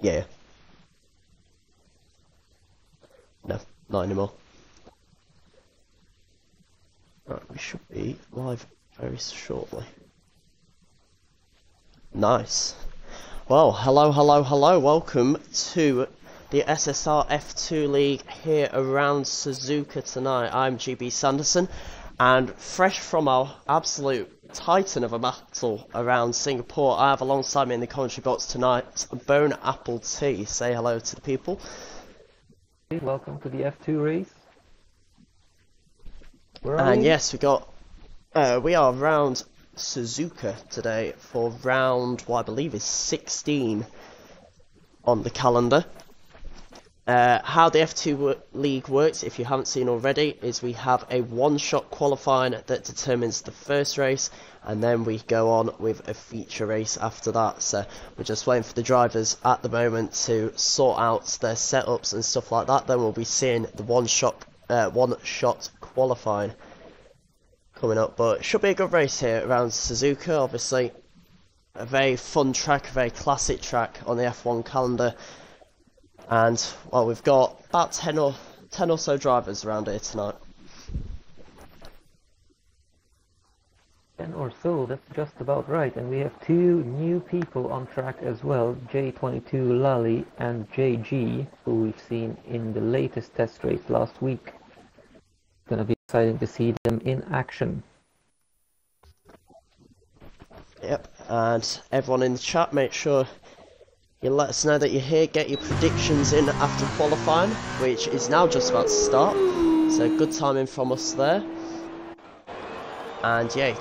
Yeah. No, not anymore. Right, we should be live very shortly. Nice. Well, hello. Welcome to the SSR F2 League here around Suzuka tonight. I'm GB Sanderson, and fresh from our absolute titan of a battle around Singapore, I have alongside me in the commentary box tonight Bone Apple Tea. Say hello to the people. Welcome to the F2 race. And yes, we are around Suzuka today for round, what I believe is 16 on the calendar. How the F2 League works, if you haven't seen already, is we have a one-shot qualifying that determines the first race, and then we go on with a feature race after that. So we're just waiting for the drivers at the moment to sort out their setups and stuff like that. Then we'll be seeing the one-shot qualifying coming up. But it should be a good race here around Suzuka. Obviously, a very fun track, a very classic track on the F1 calendar. And, well, we've got about 10 or so drivers around here tonight. 10 or so, that's just about right. And we have two new people on track as well, J22 Lally and JG, who we've seen in the latest test race last week. It's going to be exciting to see them in action. Yep, and everyone in the chat, make sure you let us know that you're here. Get your predictions in after qualifying, which is now just about to start. So good timing from us there. And yeah,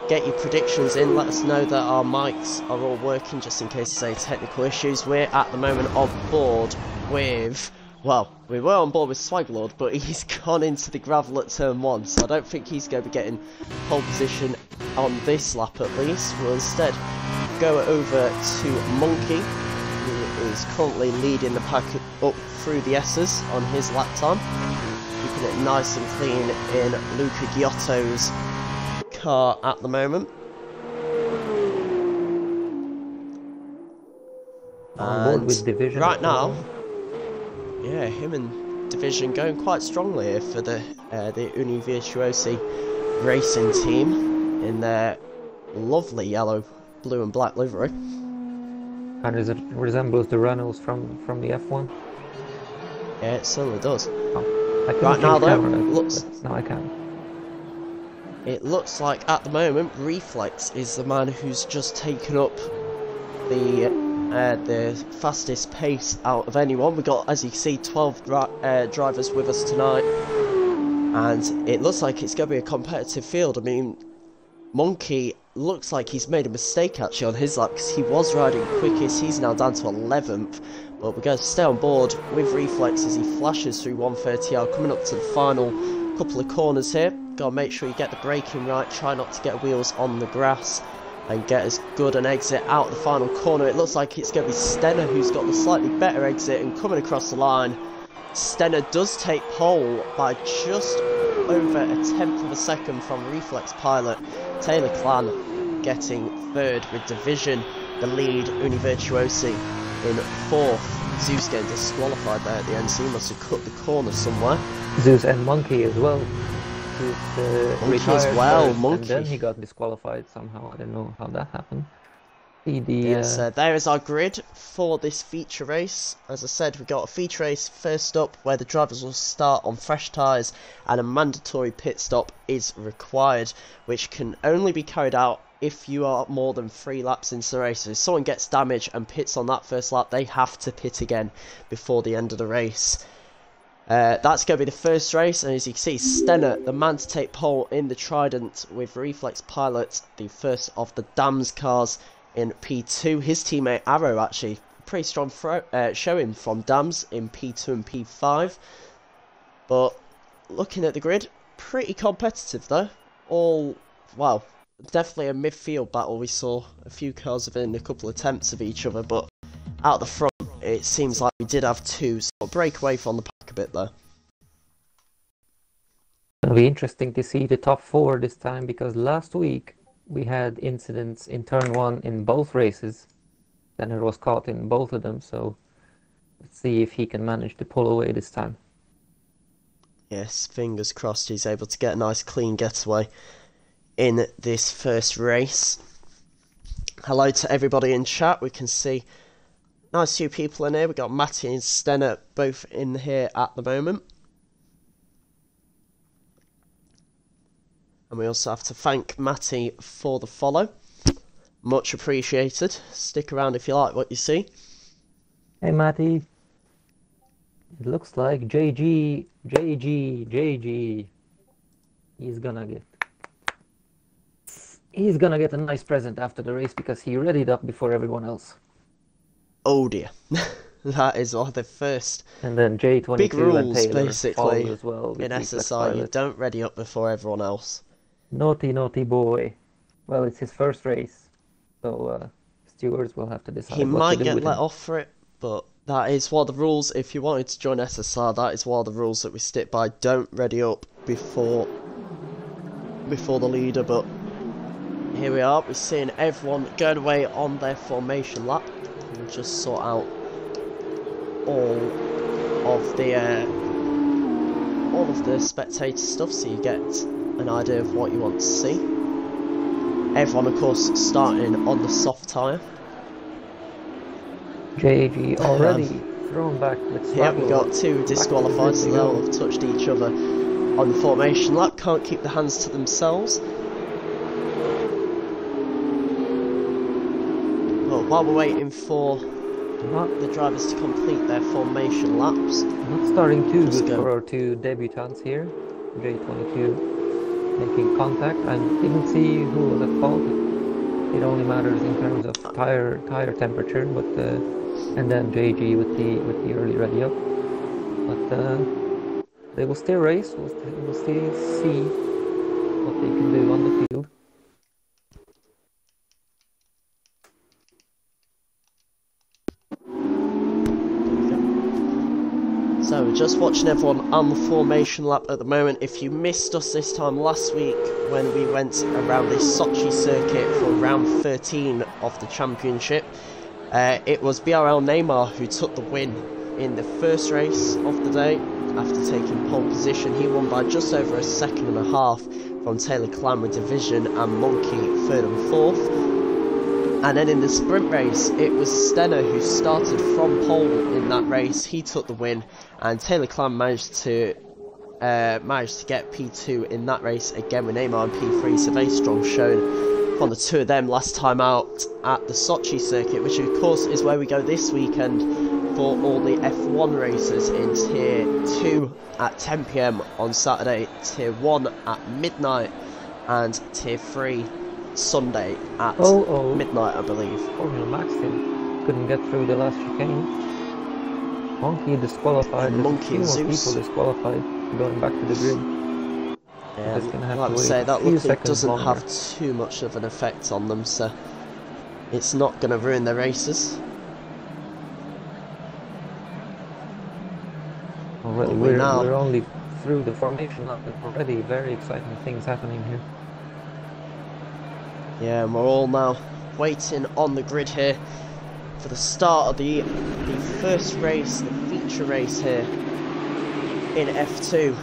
get your predictions in. Let us know that our mics are all working, just in case there's any technical issues. We're at the moment on board with, well, we were on board with Swaglord, but he's gone into the gravel at turn 1, so I don't think he's going to be getting pole position on this lap at least. We'll instead go over to Monkey, who is currently leading the pack up through the S's on his lap time, keeping it nice and clean in Luca Giotto's car at the moment. On board with Division right now, yeah, him and Division going quite strongly here for the Univirtuosi racing team in their lovely yellow, blue and black livery. And it resembles the Renaults from the F1. Yeah, it certainly does. Oh, I right now, though, now I can. It looks like at the moment Reflex is the man who's just taken up the fastest pace out of anyone. We've got, as you can see, 12 drivers with us tonight, and it looks like it's going to be a competitive field. I mean, Monkey looks like he's made a mistake actually on his lap, because he was riding quickest. He's now down to 11th, but we're going to stay on board with Reflex as he flashes through 130R, coming up to the final couple of corners here. Got to make sure you get the braking right, try not to get wheels on the grass, and get as good an exit out the final corner. It looks like it's going to be Stenner who's got the slightly better exit, and coming across the line, Stenner does take pole by just over a 1/10 of a second from Reflex pilot Taylor Clan, getting third with Division, the lead, Univirtuosi in 4th. Zeus getting disqualified there at the end, so he must have cut the corner somewhere. Zeus and Monkey as well. Monkey as well, Monkey. And then he got disqualified somehow. I don't know how that happened. Yes, there is our grid for this feature race. As I said, we've got a feature race first up, where the drivers will start on fresh tyres, and a mandatory pit stop is required, which can only be carried out if you are more than 3 laps into the race. So if someone gets damaged and pits on that first lap, they have to pit again before the end of the race. That's going to be the first race, and as you can see, Stenner, the man to take pole in the Trident with Reflex pilot, the first of the Dams cars in P2. His teammate Arrow, actually, pretty strong showing from Dams in P2 and P5. But looking at the grid, pretty competitive though. All, well, definitely a midfield battle. We saw a few cars within a couple of attempts of each other, but out the front, it seems like we did have two sort of break away from the pack a bit there. It'll be interesting to see the top 4 this time, because last week we had incidents in turn 1 in both races, Stenner was caught in both of them, so let's see if he can manage to pull away this time. Yes, fingers crossed he's able to get a nice clean getaway in this first race. Hello to everybody in chat. We can see nice few people in here. We've got Matty and Stenner both in here at the moment. And we also have to thank Matty for the follow. Much appreciated. Stick around if you like what you see. Hey Matty. It looks like JG. He's gonna get a nice present after the race because he readied up before everyone else. Oh dear. That is one of the first and then J22 big rules, and Taylor basically, as well in SSI. You don't ready up before everyone else. Naughty boy. Well, it's his first race, so stewards will have to decide he what might to do get with let him. off for it, but that is one of the rules. If you wanted to join SSR, that is one of the rules that we stick by. Don't ready up before the leader. But here we are. We're seeing everyone going away on their formation lap. We'll just sort out all of the spectator stuff, so you get an idea of what you want to see. Everyone, of course, starting on the soft tyre. JG already thrown back with Swaggle. Yeah, we got two disqualified, so they'll have touched each other on the formation lap. Can't keep the hands to themselves. But while we're waiting for the drivers to complete their formation laps, not starting too good for our two debutants here. J22 making contact. I didn't see who was at fault. It only matters in terms of tire temperature, but and then JG with the early ready up. But they will still race. We'll still see what they can do on the field. So we're just watching everyone on the formation lap at the moment. If you missed us this time last week when we went around this Sochi circuit for round 13 of the championship, it was BRL Neymar who took the win in the first race of the day after taking pole position. He won by just over a second and a half from Taylor Clan with Division and Monkey third and fourth. And then in the sprint race, it was Stenner who started from pole in that race. He took the win, and Taylor Clan managed to get P2 in that race again with Neymar and P3. So very strong showing from the two of them last time out at the Sochi circuit, which of course is where we go this weekend for all the F1 races in Tier 2 at 10 PM on Saturday, Tier 1 at midnight, and Tier 3 Sunday at midnight, I believe. Formula Maxton couldn't get through the last chicane. Monkey disqualified. Monkey and Zeus. People disqualified going back to the grid. Yeah, like I say, that luckily doesn't have too much of an effect on them, so it's not going to ruin their races. Already, we're only through the formation lap, and already very exciting things happening here. Yeah, and we're all now waiting on the grid here for the start of the first race, the feature race here in F2.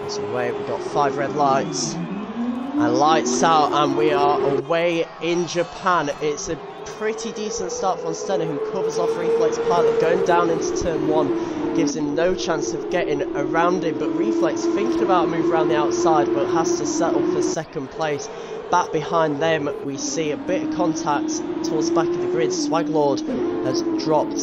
So wait, we've got 5 red lights and lights out, and we are away in Japan. It's a pretty decent start from Stenner, who covers off Reflex Pilot going down into turn 1. Gives him no chance of getting around him, but Reflex thinking about a move around the outside, but has to settle for second place. Back behind them, we see a bit of contact towards the back of the grid. Swaglord has dropped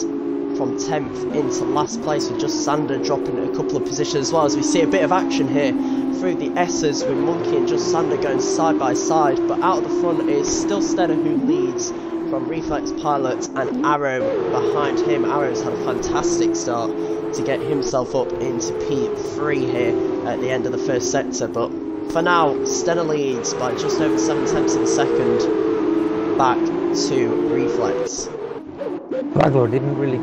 from 10th into last place, with just Sander dropping a couple of positions as well, as we see a bit of action here through the S's with Monkey and just Sander going side by side. But out of the front is still Stenner who leads from Reflex Pilot, and Arrow behind him. Arrow's had a fantastic start to get himself up into P3 here at the end of the first sector, but for now Stenner leads by just over 7/10 of a second back to Reflex. Swaglord didn't really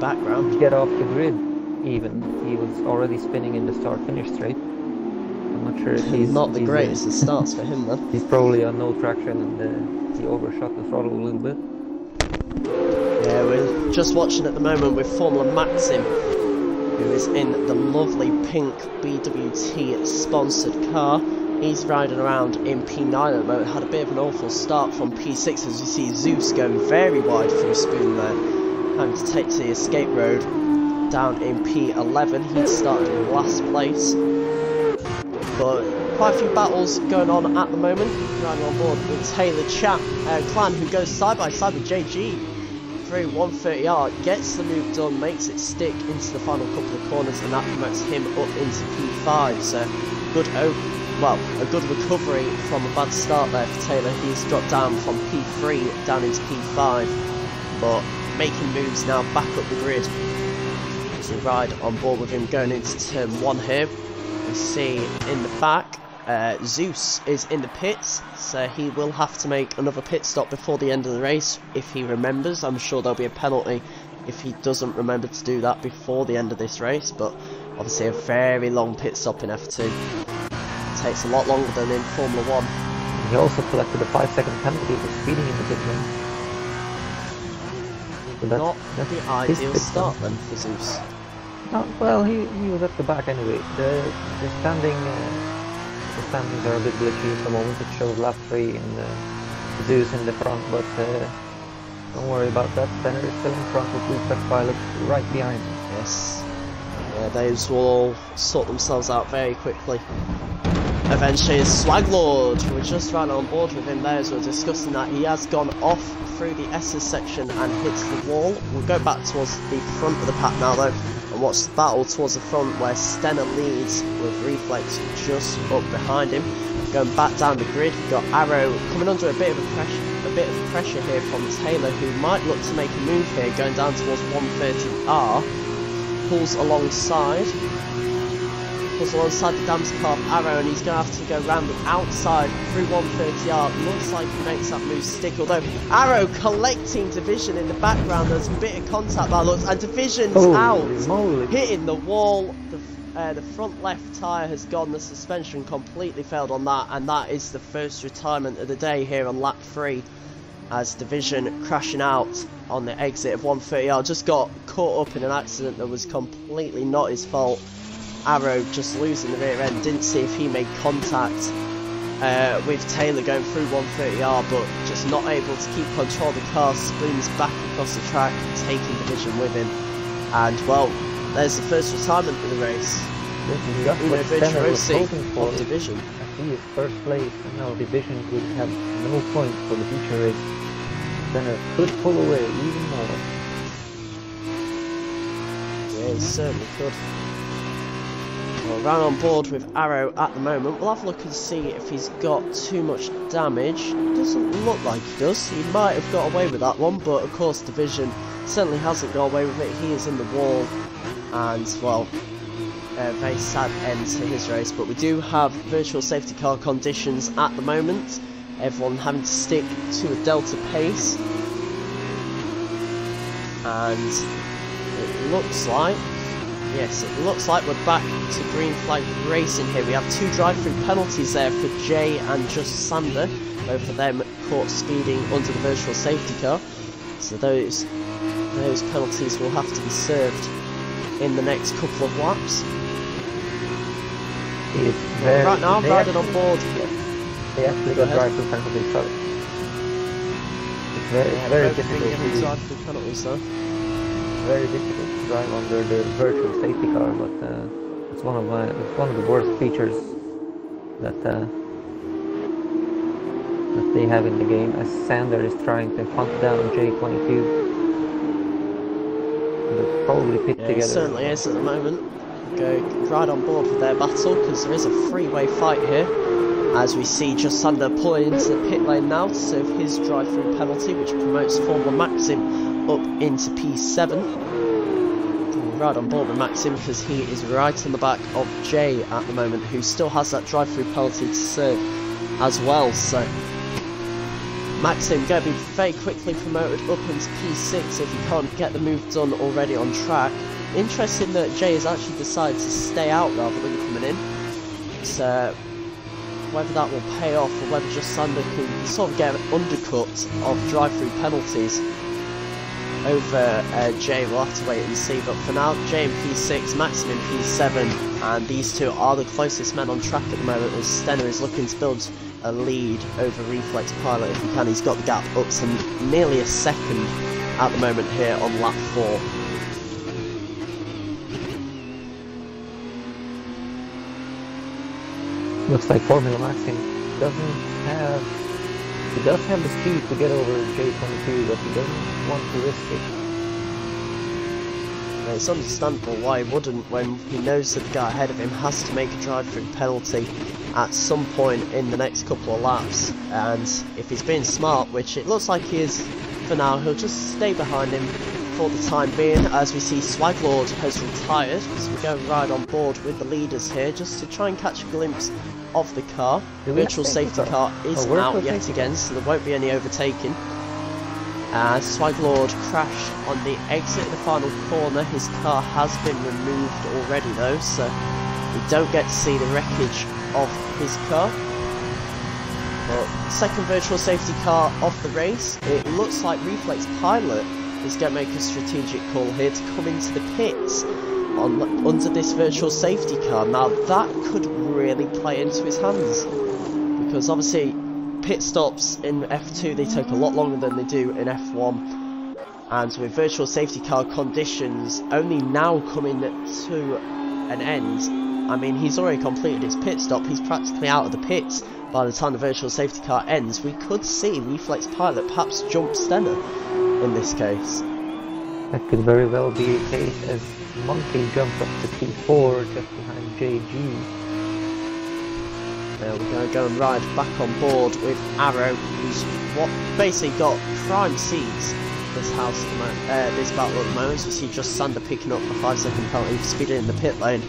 get off the grid even. He was already spinning in the start-finish straight. I'm not not sure if he's... Not the greatest of starts for him then. He's probably on no traction and he overshot the throttle a little bit. Yeah, we're just watching at the moment with Formula Maxim, who is in the lovely pink BWT sponsored car. He's riding around in P9 at the moment. Had a bit of an awful start from P6 as you see Zeus going very wide from Spoon there, having to take to the escape road down in P11. He started in last place, but quite a few battles going on at the moment. Riding on board with Taylor Clan, who goes side by side with JG through 130R, gets the move done, makes it stick into the final couple of corners, and that promotes him up into P5. So good a good recovery from a bad start there for Taylor. He's dropped down from P3 down into P5, but making moves now back up the grid. As we ride on board with him going into turn 1 here, we see in the back Zeus is in the pits, so he will have to make another pit stop before the end of the race if he remembers. I'm sure there'll be a penalty if he doesn't remember to do that before the end of this race, but obviously a very long pit stop in F2. Takes a lot longer than in Formula 1. He also collected a 5-second penalty for speeding in the pit lane. So not the ideal start then for Zeus. No, well, he was at the back anyway. The standings are a bit glitchy at the moment. It shows lap 3 and Zeus in the front, but don't worry about that. Stenner is still in front with Blue Flag Pilot right behind him. Yes. Yeah, those will all sort themselves out very quickly. Eventually Swaglord, we're just right on board with him there as we're discussing that. He has gone off through the S's section and hits the wall. We'll go back towards the front of the pack now though, and watch the battle towards the front where Stenner leads with Reflex just up behind him. Going back down the grid, we've got Arrow coming under a bit of pressure here from Taylor, who might look to make a move here, going down towards 130R. Pulls alongside the dam's car of Arrow, and he's going to have to go round the outside through 130R. Looks like he makes that move stick, although Arrow collecting Division in the background. There's a bit of contact by looks, and Division's out, hitting the wall. The front left tyre has gone, the suspension completely failed on that, and that is the first retirement of the day here on lap 3, as Division crashing out on the exit of 130R. Just got caught up in an accident that was completely not his fault. Arrow just losing the rear end, didn't see if he made contact with Taylor going through 130R, but just not able to keep control of the car. Spoons back across the track, taking Division with him, and well, there's the first retirement of the race. Uno Virtuosi of Division. He is first place, and now Division would have no points for the future race. Stenner could pull away even more. Yeah, he certainly could. Well, round on board with Arrow at the moment. We'll have a look and see if he's got too much damage. Doesn't look like he does. He might have got away with that one, but of course Division certainly hasn't got away with it. He is in the wall, and well, a very sad end to his race. But we do have virtual safety car conditions at the moment. Everyone having to stick to a delta pace, and it looks like, yes, it looks like we're back to green flag racing here. We have 2 drive-through penalties there for Jay and Just Sander. Both of them caught speeding under the virtual safety car. So those penalties will have to be served in the next couple of laps. Right now, I'm riding on board. They actually got drive-through penalties, so it's very difficult. Drive-through penalties, though. Very difficult to drive under the virtual safety car, but it's one of the worst features that they have in the game, as Sander is trying to hunt down J22. They'll probably pit together. It certainly is at the moment. Go right on board with their battle, because there is a three-way fight here, as we see Just Sander pulling into the pit lane now to serve his drive-through penalty, which promotes Formula Maxim up into P7. Right on board with Maxim, because he is right on the back of Jay at the moment, who still has that drive-through penalty to serve as well. So Maxim going to be very quickly promoted up into P6 if he can't get the move done already on track. Interesting that Jay has actually decided to stay out rather than coming in. whether that will pay off or whether just Sander can sort of get an undercut of drive-through penalties over Jay. We'll have to wait and see, but for now, Jay in P6, Maxim in P7, and these two are the closest men on track at the moment as Stenner is looking to build a lead over Reflex Pilot if he can. He's got the gap up to nearly a second at the moment here on lap 4. Looks like Formula Maxim doesn't have... He does have the speed to get over J22, but he doesn't want to risk it. It's understandable why he wouldn't when he knows that the guy ahead of him has to make a drive-through penalty at some point in the next couple of laps, and if he's being smart, which it looks like he is for now, he'll just stay behind him for the time being. As we see, Swaglord has retired, so we're going right on board with the leaders here just to try and catch a glimpse of the car. Virtual safety car is out yet again, so there won't be any overtaking. Swaglord crashed on the exit of the final corner. His car has been removed already though, so we don't get to see the wreckage of his car. But second virtual safety car of the race. It looks like Reflex Pilot is going to make a strategic call here to come into the pits under this virtual safety car. Now that could really play into his hands, because obviously pit stops in F2 they take a lot longer than they do in F1, and with virtual safety car conditions only now coming to an end, I mean he's already completed his pit stop, he's practically out of the pits by the time the virtual safety car ends. We could see Reflex Pilot perhaps jump Stenner in this case. That could very well be the case, as Monkey jumps up to P4 just behind JG. We're going to go and ride back on board with Arrow, who's basically got prime seats this house at the moment, this battle at the moment. So we see just Sander picking up a 5-second penalty for speeding in the pit lane.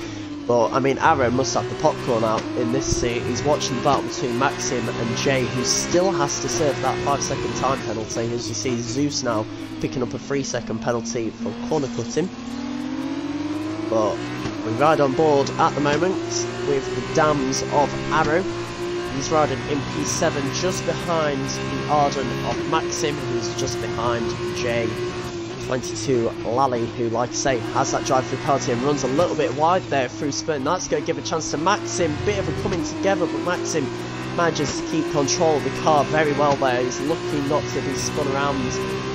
But I mean, Arrow must have the popcorn out in this seat. He's watching the battle between Maxim and Jay, who still has to serve that 5-second time penalty. As you see, Zeus now picking up a 3-second penalty for corner cutting. But we ride on board at the moment with the dams of Arrow. He's riding in P7 just behind the Arden of Maxim, who's just behind J22 Lally, who, like I say, has that drive-through penalty and runs a little bit wide there through spin. That's going to give a chance to Maxim. Bit of a coming together, but Maxim manages to keep control of the car very well there. He's lucky not to be spun around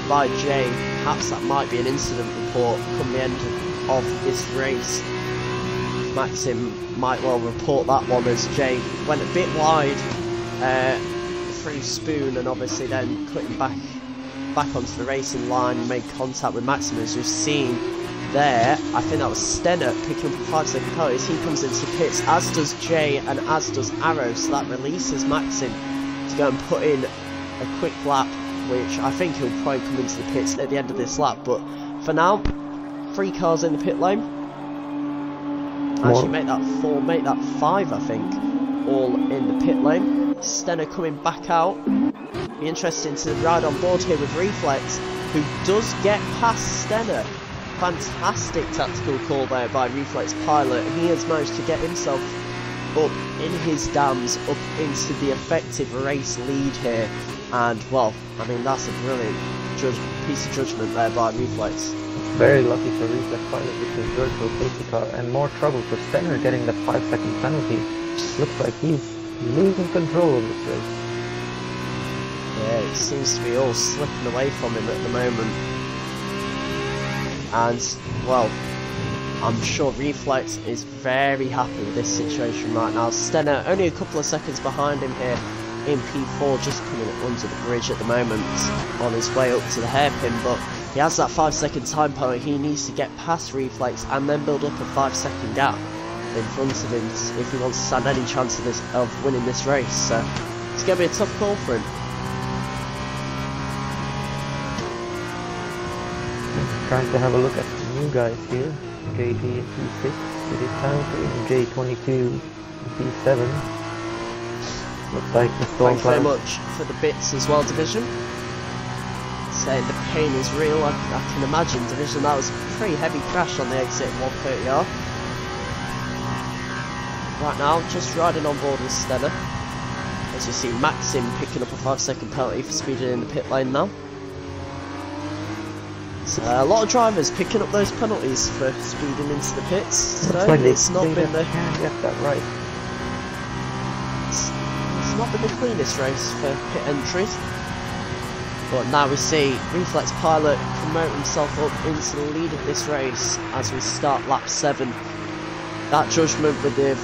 by Jay. Perhaps that might be an incident report come the end of this race. Maxim might well report that one, as Jay went a bit wide through Spoon and obviously then cutting back onto the racing line and made contact with Maxim. As we've seen there, I think that was Stenner picking up a 5-second penalty as he comes into the pits, as does Jay and as does Arrow, so that releases Maxim to go and put in a quick lap, which I think he'll probably come into the pits at the end of this lap. But for now, 3 cars in the pit lane. Actually make that 4, make that 5 I think, all in the pit lane. Stenner coming back out. Be interesting to ride on board here with Reflex, who does get past Stenner. Fantastic tactical call there by Reflex Pilot. He has managed to get himself up in his dams, up into the effective race lead here. And well, I mean that's a brilliant piece of judgment there by Reflex. Very lucky for Reflex Pilot with his virtual safety car, and more trouble for Stenner getting the 5-second penalty. Looks like he's losing control of this race. Yeah, it seems to be all slipping away from him at the moment. And, well, I'm sure Reflex is very happy with this situation right now. Stenner only a couple of seconds behind him here in P4, just coming under the bridge at the moment on his way up to the hairpin, but he has that 5-second time penalty. He needs to get past Reflex and then build up a 5-second gap in front of him if he wants to stand any chance of winning this race. So it's going to be a tough call for him. Trying to have a look at the new guys here. JG in P6 with his penalty, and J22 in P7. Looks like the Storm Thanks very much for the bits as well, Division. Saying the pain is real, I can imagine, Division. That was a pretty heavy crash on the exit 130R. right now, just riding on board with Stenner. As you see, Maxim picking up a 5-second penalty for speeding in the pit lane now. So, a lot of drivers picking up those penalties for speeding into the pits. So it's not been the it's not been the cleanest race for pit entries. But now we see Reflex Pilot promote himself up into the lead of this race as we start lap 7. That judgment with the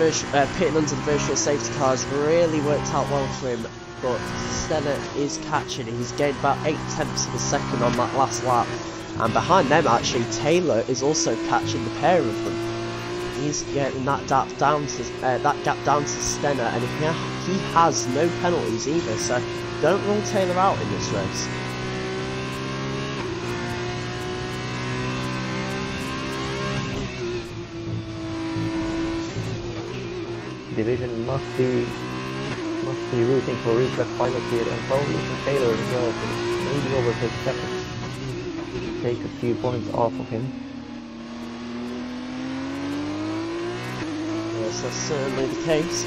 pitting under the virtual safety cars really worked out well for him, but Stenner is catching. He's gained about 8/10 of a second on that last lap, and behind them actually Taylor is also catching the pair of them. He's getting that gap down to Stenner, and he has no penalties either, so don't rule Taylor out in this race. Division must be rooting for Reflex Pilot here, and probably for Taylor as well, to maybe overtake second, take a few points off of him. Yes, that's certainly the case.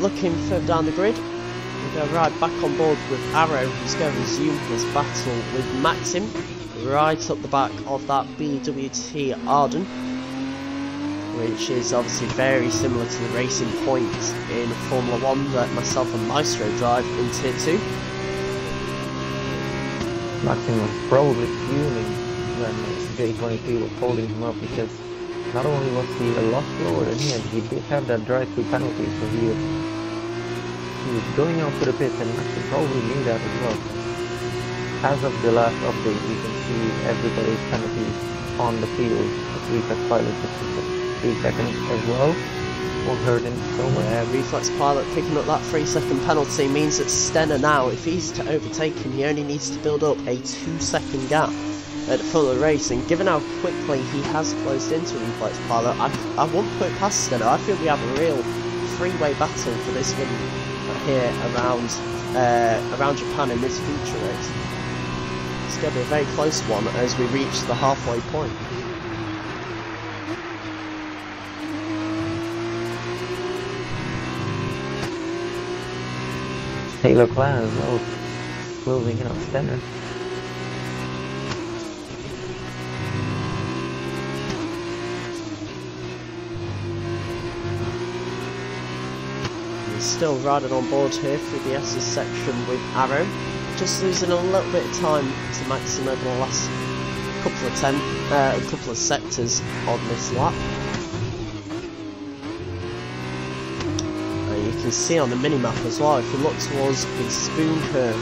Looking further down the grid, we're going to ride back on board with Arrow, who's going to resume his battle with Maxim, right up the back of that BWT Arden, which is obviously very similar to the Racing Point in Formula 1 that myself and Maestro drive in Tier 2. Maxim was probably fuming when J22 was holding him up, because not only was he a lot slower than him, he did have that drive-through penalty, so he was going out to the pits, and Maxim probably knew that as well. As of the last update, we can see everybody's penalties on the field. Reflex Pilot just 3 seconds as well. Won't hurt him so much. Reflex Pilot picking up that 3-second penalty means that Stenner now, if he's to overtake him, he only needs to build up a 2-second gap at the front of the race, and given how quickly he has closed into Reflex Pilot, I won't put it past Stenner. I feel we have a real three-way battle for this win here around Japan in this feature race. It's going to be a very close one as we reach the halfway point. Taylor Clan as well, closing in on Stenner. He's still riding on board here through the S's section with Arrow, just losing a little bit of time to Maxim over the last couple of sectors on this lap. You can see on the minimap as well, if you look towards the spoon curve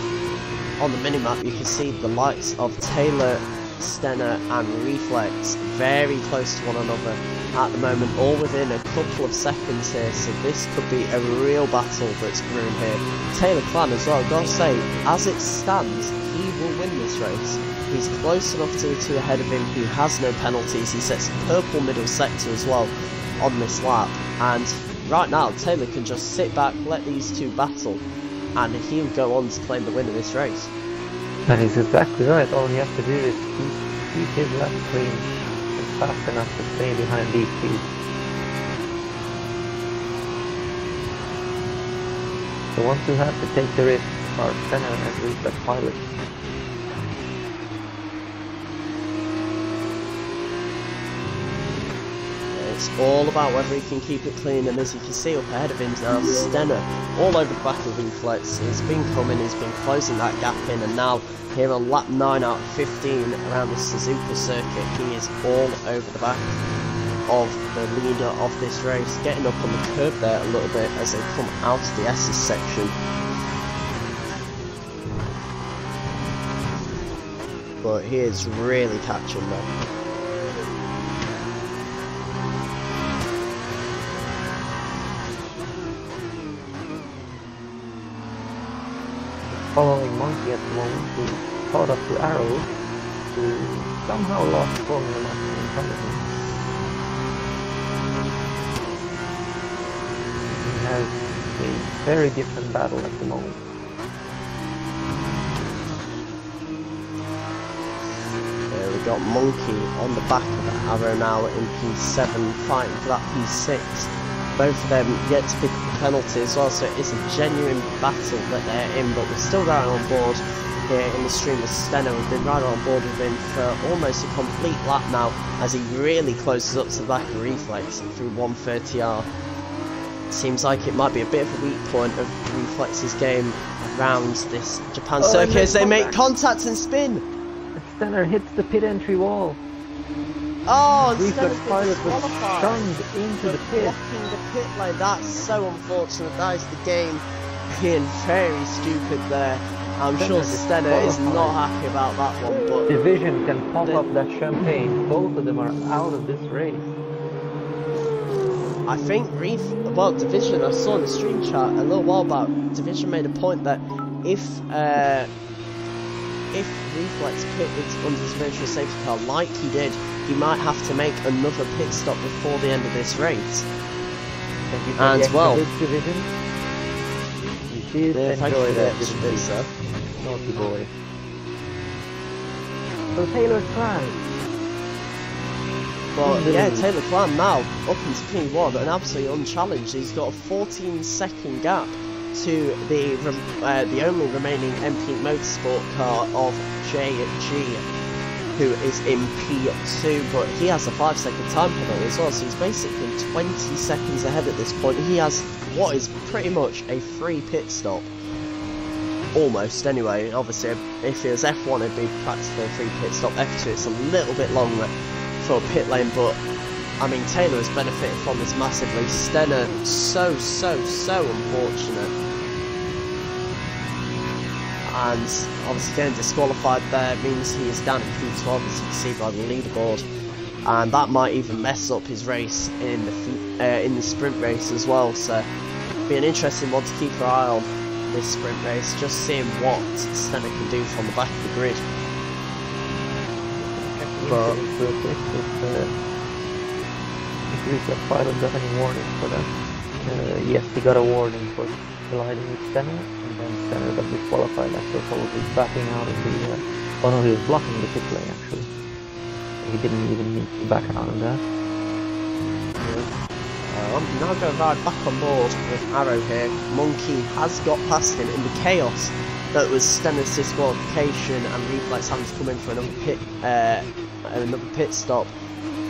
on the minimap, you can see the lights of Taylor, Stenner and Reflex very close to one another at the moment, all within a couple of seconds here, so this could be a real battle that's brewing here. Taylor Clan as well, gotta say, as it stands, he will win this race. He's close enough to the two ahead of him, he has no penalties, he sets the purple middle sector as well on this lap, and right now, Taylor can just sit back, let these two battle, and he'll go on to claim the win of this race. That is exactly right. All he has to do is keep his lap clean and fast enough to stay behind these two. The ones who have to take the risk are Stenner and Reflex Pilot. It's all about whether he can keep it clean, and as you can see up ahead of him now, Stenner all over the back of Reflex. He's been coming, he's been closing that gap in, and now here on lap 9 out of 15 around the Suzuka circuit, he is all over the back of the leader of this race, getting up on the curb there a little bit as they come out of the S's section. But he is really catching them. Following Monkey at the moment, who caught up to Arrow, who somehow lost Formula Maxim in front of him. He has a very different battle at the moment. There we got Monkey on the back of Arrow now in P7, fighting for that P6. both of them yet to pick up a penalty as well, so it is a genuine battle that they're in, but we're still right on board here in the stream with Stenner. We've been right on board with him for almost a complete lap now, as he really closes up to the back of Reflex through 130R. Seems like it might be a bit of a weak point of Reflex's game around this Japan circuit as they make contact and spin. Stenner hits the pit entry wall. Oh, Reflex pilot was shunned into the pit. Blocking the pit lane. That's so unfortunate. That is the game being very stupid there. I'm sure Stenner is not happy about that one. But Division can pop up that champagne. Both of them are out of this race. I think Division, I saw in the stream chat a little while back, Division made a point that if Reflex pitted under his virtual safety car like he did, he might have to make another pit stop before the end of this race. And well, Division, you did enjoy that, didn't you, sir? Naughty boy. So Taylor's plan. But yeah, Taylor Clan now up into P1 and absolutely unchallenged. He's got a 14-second gap to the only remaining MP Motorsport car of JG, who is in P2, but he has a 5-second time penalty as well, so he's basically 20 seconds ahead at this point. He has what is pretty much a free pit stop. Almost, anyway. Obviously, if it was F1, it'd be practically a free pit stop. F2, it's a little bit longer for a pit lane, but I mean, Taylor has benefited from this massively. Stenner, so unfortunate. And obviously getting disqualified there means he is down in P12, as you can see by the leaderboard. And that might even mess up his race in the sprint race as well, so be an interesting one to keep our eye on, this sprint race, just seeing what Stenner can do from the back of the grid. But if Reflex pilot got any warning for that? Yes, he got a warning for colliding with Stenner, and then Stenner got disqualified after probably backing out of the... oh no, he was blocking the pit lane actually. He didn't even need to back out of that. I'm now going to ride back on board with Arrow here. Monkey has got past him in the chaos that was Stenner's disqualification and Reflex having to come in for another pit stop.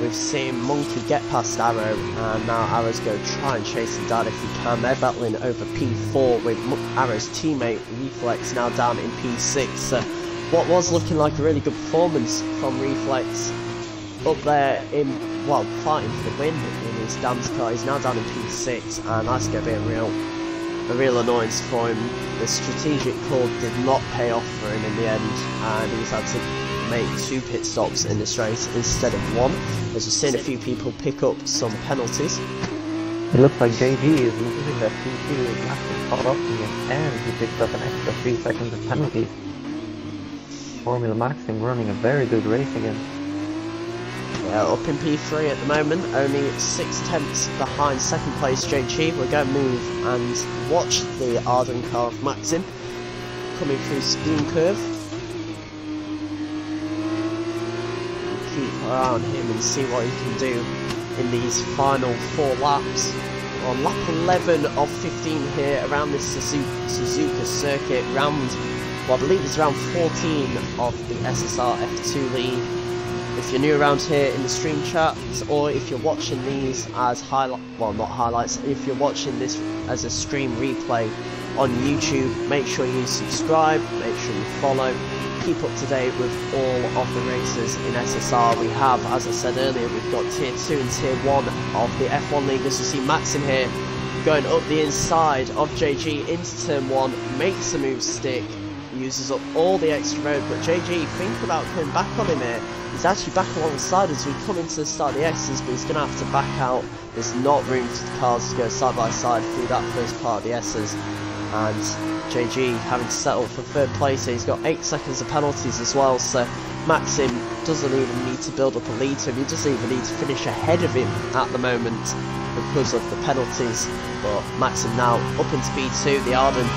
We've seen Monkey get past Arrow, and now Arrow's going to try and chase him down if he can. They're battling over P4 with Arrow's teammate Reflex now down in P6. So what was looking like a really good performance from Reflex up there in, well, fighting for the win in his dance car. He's now down in P6, and that's going to be a real annoyance for him. The strategic call did not pay off for him in the end, and he's had to make 2 pit stops in this race instead of 1, as we've seen a few people pick up some penalties. It looks like JG is losing that P2 is actually caught up to him, and he picked up an extra 3 seconds of penalties. Formula Maxim running a very good race again. Yeah, up in P3 at the moment, only 6 tenths behind second place JG. We're going to move and watch the Arden car of Maxim coming through Spoon Curve. Keep our eye on him and see what he can do in these final 4 laps. On lap 11 of 15 here around this Suzuka circuit, round, well, I believe it's round 14 of the SSR F2 league. If you're new around here in the stream chat, or if you're watching these as highlights, if you're watching this as a stream replay on YouTube, make sure you subscribe, make sure you follow, keep up to date with all of the races in SSR. We have, as I said earlier, we've got Tier 2 and Tier 1 of the F1 League. As you see Maxim here, going up the inside of JG into Turn 1, makes a move stick, uses up all the extra road, but JG, think about coming back on him here. He's actually back alongside as we come into the start of the S's, but he's going to have to back out. There's not room for the cars to go side by side through that first part of the S's, and JG having to settle for 3rd place. He's got 8 seconds of penalties as well, so Maxim doesn't even need to build up a lead to him. He doesn't even need to finish ahead of him at the moment because of the penalties. But Maxim now up into B2, the Arden,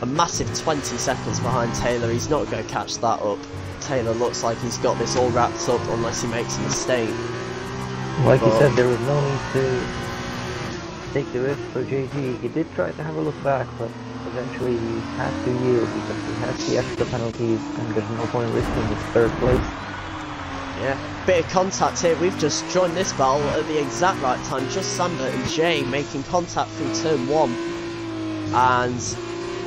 a massive 20 seconds behind Taylor. He's not going to catch that up. Taylor looks like he's got this all wrapped up unless he makes a mistake. Like you said, there was no need to take the risk for JG. He did try to have a look back, but eventually he had to yield because he has the extra penalties and there's no point risking his third place. Yeah, bit of contact here. We've just joined this battle at the exact right time. Just Sander and Jay making contact through turn 1. And,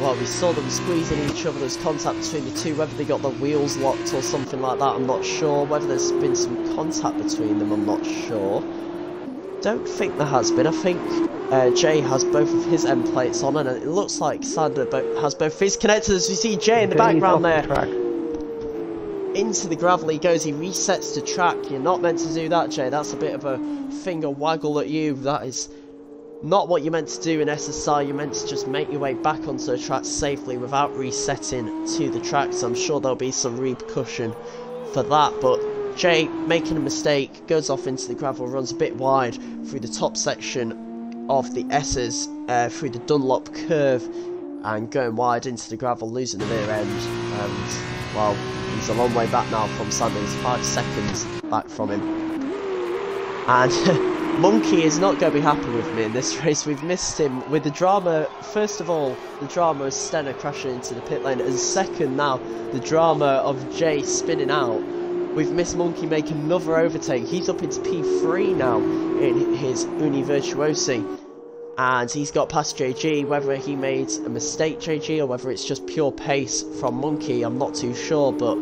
well, we saw them squeezing each other. There's contact between the two. Whether they got the wheels locked or something like that, I'm not sure. Whether there's been some contact between them, I'm not sure. Don't think there has been. I think Jay has both of his end plates on, and it looks like Sander has both his connectors. As we see Jay in the background there. Into the gravel he goes. He resets to track. You're not meant to do that, Jay. That's a bit of a finger waggle at you. That is not what you're meant to do in SSI. You're meant to just make your way back onto the track safely without resetting to the track. So I'm sure there'll be some repercussion for that. But Jay, making a mistake, goes off into the gravel, runs a bit wide through the top section of the S's, through the Dunlop curve, and going wide into the gravel, losing the rear end. And, well, he's a long way back now from Sander. He's 5 seconds back from him. And Monkey is not going to be happy with me in this race. We've missed him with the drama. First of all, the drama of Stenner crashing into the pit lane, and second now, the drama of Jay spinning out. We've missed Monkey make another overtake. He's up into P3 now in his Uni Virtuosi. And he's got past JG. Whether he made a mistake, JG, or whether it's just pure pace from Monkey, I'm not too sure. But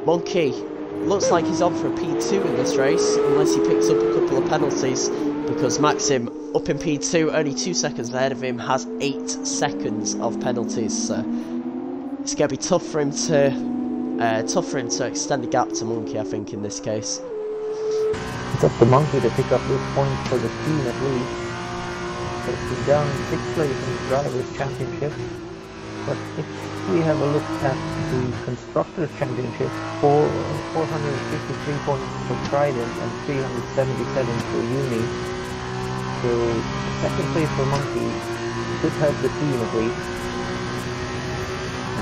Monkey looks like he's on for a P2 in this race, unless he picks up a couple of penalties, because Maxim, up in P2, only 2 seconds ahead of him, has 8 seconds of penalties. So it's going to be tough for him to extend the gap to Monkey, I think, in this case. It's up to Monkey to pick up this point for the team at least. He's down in 6th place in the Drivers' Championship. But if we have a look at the Constructors' Championship, 453 points for Trident and 377 for Uni. So, 2nd place for Monkey could help the team at least.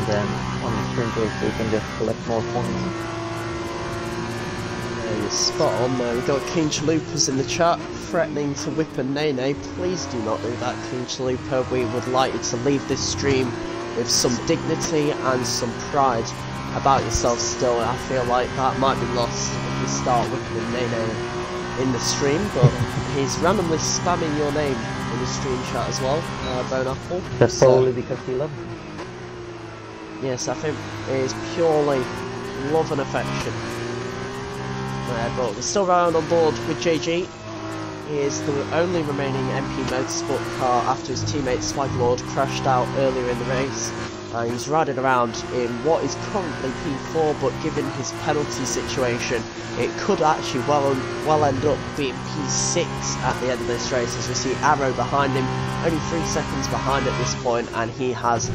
And then on the sprint race they can just collect more points. Yeah, you're spot on there. We've got King Chalupas in the chat threatening to whip a Nene. Please do not do that, King Chalupa. We would like you to leave this stream with some dignity and some pride about yourself still. I feel like that might be lost if you start whipping Nene in the stream, but he's randomly spamming your name in the stream chat as well, Bone Apple. That's probably because he loves you. Yes, I think it is purely love and affection. But we're still around on board with JG. He is the only remaining MP Motorsport car after his teammate Swaglord crashed out earlier in the race. He's riding around in what is currently P4, but given his penalty situation, it could actually well end up being P6 at the end of this race, as we see Arrow behind him, only 3 seconds behind at this point, and he has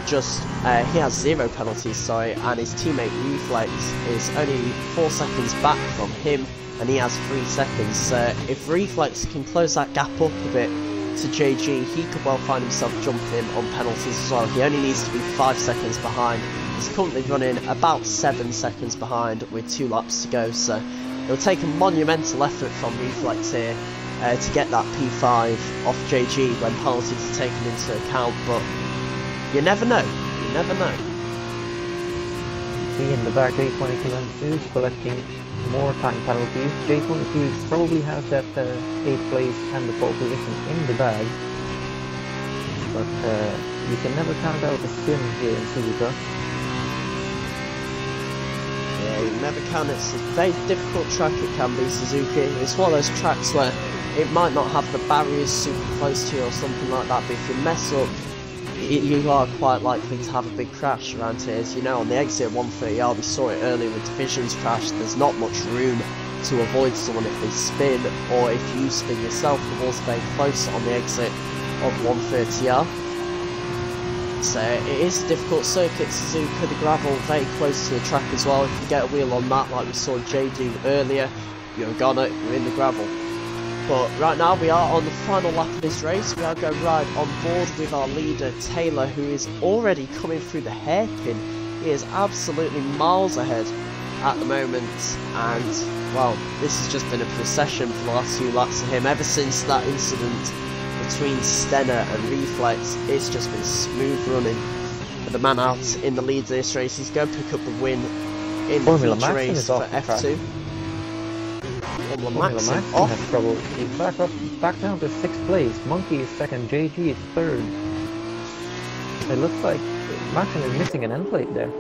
he has 0 penalties, and his teammate Reflex is only 4 seconds back from him, and he has 3 seconds. If Reflex can close that gap up a bit to JG, he could well find himself jumping on penalties as well. He only needs to be 5 seconds behind. He's currently running about 7 seconds behind with 2 laps to go, so it'll take a monumental effort from Reflex here to get that P5 off JG when penalties are taken into account, but you never know. You never know. See in the back, J22 and 2 collecting more time penalties. J22 probably has that 8th place and the pole position in the bag, but you can never count out a spin here in Suzuka. Yeah, you never can. It's a very difficult track, it can be, Suzuki. It's one of those tracks where it might not have the barriers super close to you or something like that, but if you mess up, you are quite likely to have a big crash around here. As you know, on the exit at 130R, we saw it earlier with Division's crash, there's not much room to avoid someone if they spin, or if you spin yourself. The wall's very close on the exit of 130R. So it is a difficult circuit, Suzuka. The gravel very close to the track as well. If you get a wheel on that, like we saw Jay do earlier, you're gonna, you're in the gravel. But right now we are on the final lap of this race. We are going to ride on board with our leader Taylor, who is already coming through the hairpin. He is absolutely miles ahead at the moment, and well, this has just been a procession for the last few laps of him ever since that incident between Stenner and Reflex. It's just been smooth running for the man out in the lead of this race. He's going to pick up the win in the feature race for F2. Formula Maxim off. has trouble. He's back down to 6th place. Monkey is 2nd, JG is 3rd. It looks like Maxim is missing an end plate there.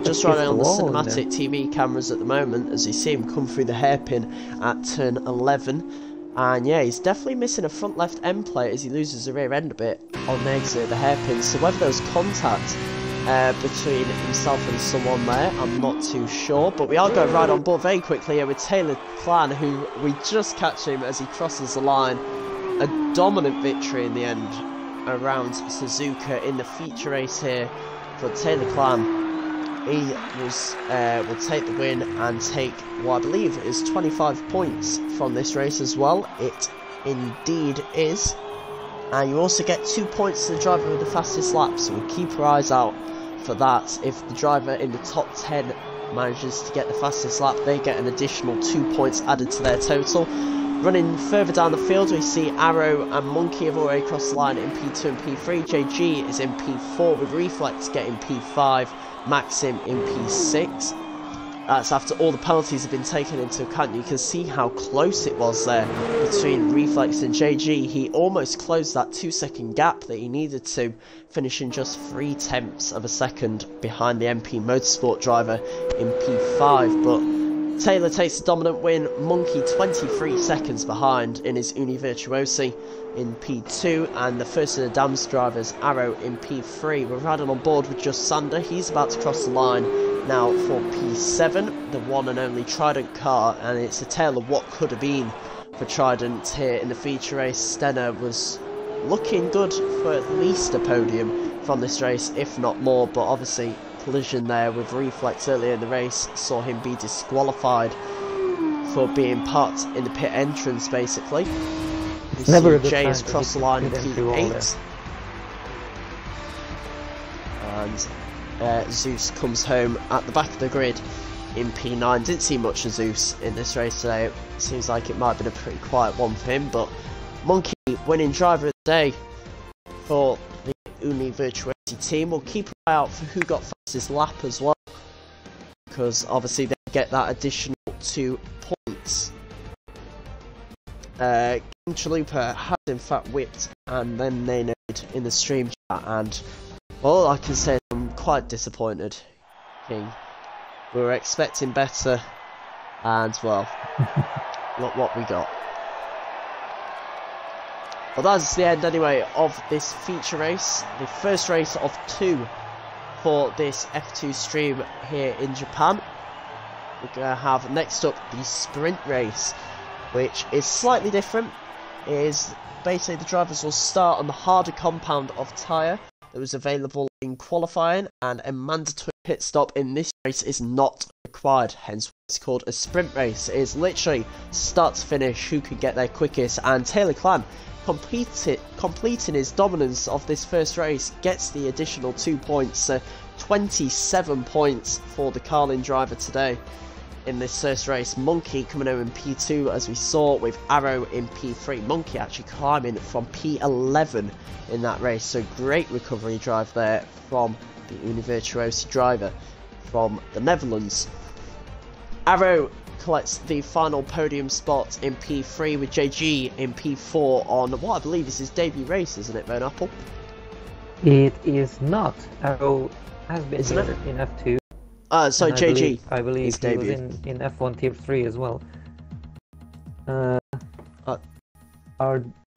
Just running on the cinematic TV cameras at the moment as you see him come through the hairpin at turn 11. And yeah, he's definitely missing a front left end plate as he loses the rear end a bit on the exit of the hairpin. So whether there was contact between himself and someone there, I'm not too sure. But we are going right on board very quickly here with Taylor Clan, who we just catch him as he crosses the line. A dominant victory in the end around Suzuka in the feature race here for Taylor Clan. He will take the win and take what I believe is 25 points from this race as well. It indeed is. And you also get 2 points to the driver with the fastest lap, so we'll keep our eyes out for that. If the driver in the top 10 manages to get the fastest lap, they get an additional 2 points added to their total. Running further down the field, we see Arrow and Monkey have already crossed the line in P2 and P3. JG is in P4 with Reflex getting P5, Maxim in P6. That's after all the penalties have been taken into account. You can see how close it was there between Reflex and JG. He almost closed that 2-second gap that he needed to, finishing just 0.3 of a second behind the MP Motorsport driver in P5. But Taylor takes the dominant win. Monkey 23 seconds behind in his Uni Virtuosi in P2, and the first of the Dams drivers, Arrow, in P3. We're riding on board with just Sander. He's about to cross the line now for P7, the one and only Trident car, and it's a tale of what could have been for Trident here in the feature race. Stenner was looking good for at least a podium from this race, if not more, but obviously collision there with Reflex earlier in the race saw him be disqualified for being parked in the pit entrance, basically. Never Jay has crossed the line in P8. And Zeus comes home at the back of the grid in P9. Didn't see much of Zeus in this race today. It seems like it might have been a pretty quiet one for him, but Monkey winning driver of the day for the Uni Virtuosi team. We'll keep an eye out for who got fastest lap as well, because obviously they get that additional 2 points. King Chalupa has in fact whipped, and then they noted in the stream chat, and all I can say is I'm quite disappointed, King. We were expecting better, and well, look what we got. Well, that's the end anyway of this feature race, the first race of 2 for this F2 stream here in Japan. We're going to have next up the sprint race, which is slightly different. It is basically the drivers will start on the harder compound of tyre that was available in qualifying, and a mandatory pit stop in this race is not required, hence it's called a sprint race. It is literally start to finish who can get there quickest, and Taylor Clan completing his dominance of this first race gets the additional 2 points, 27 points for the Carlin driver today in this first race. Monkey coming home in P2 as we saw, with Arrow in P3. Monkey actually climbing from P11 in that race, so great recovery drive there from the Uni Virtuosi driver from the Netherlands. Arrow collects the final podium spot in P3 with JG in P4 on what I believe is his debut race, isn't it, Bone Apple? It is not. Arrow has been in F2. Sorry, JG. I believe his he debut. was in F1 Tier 3 as well. Is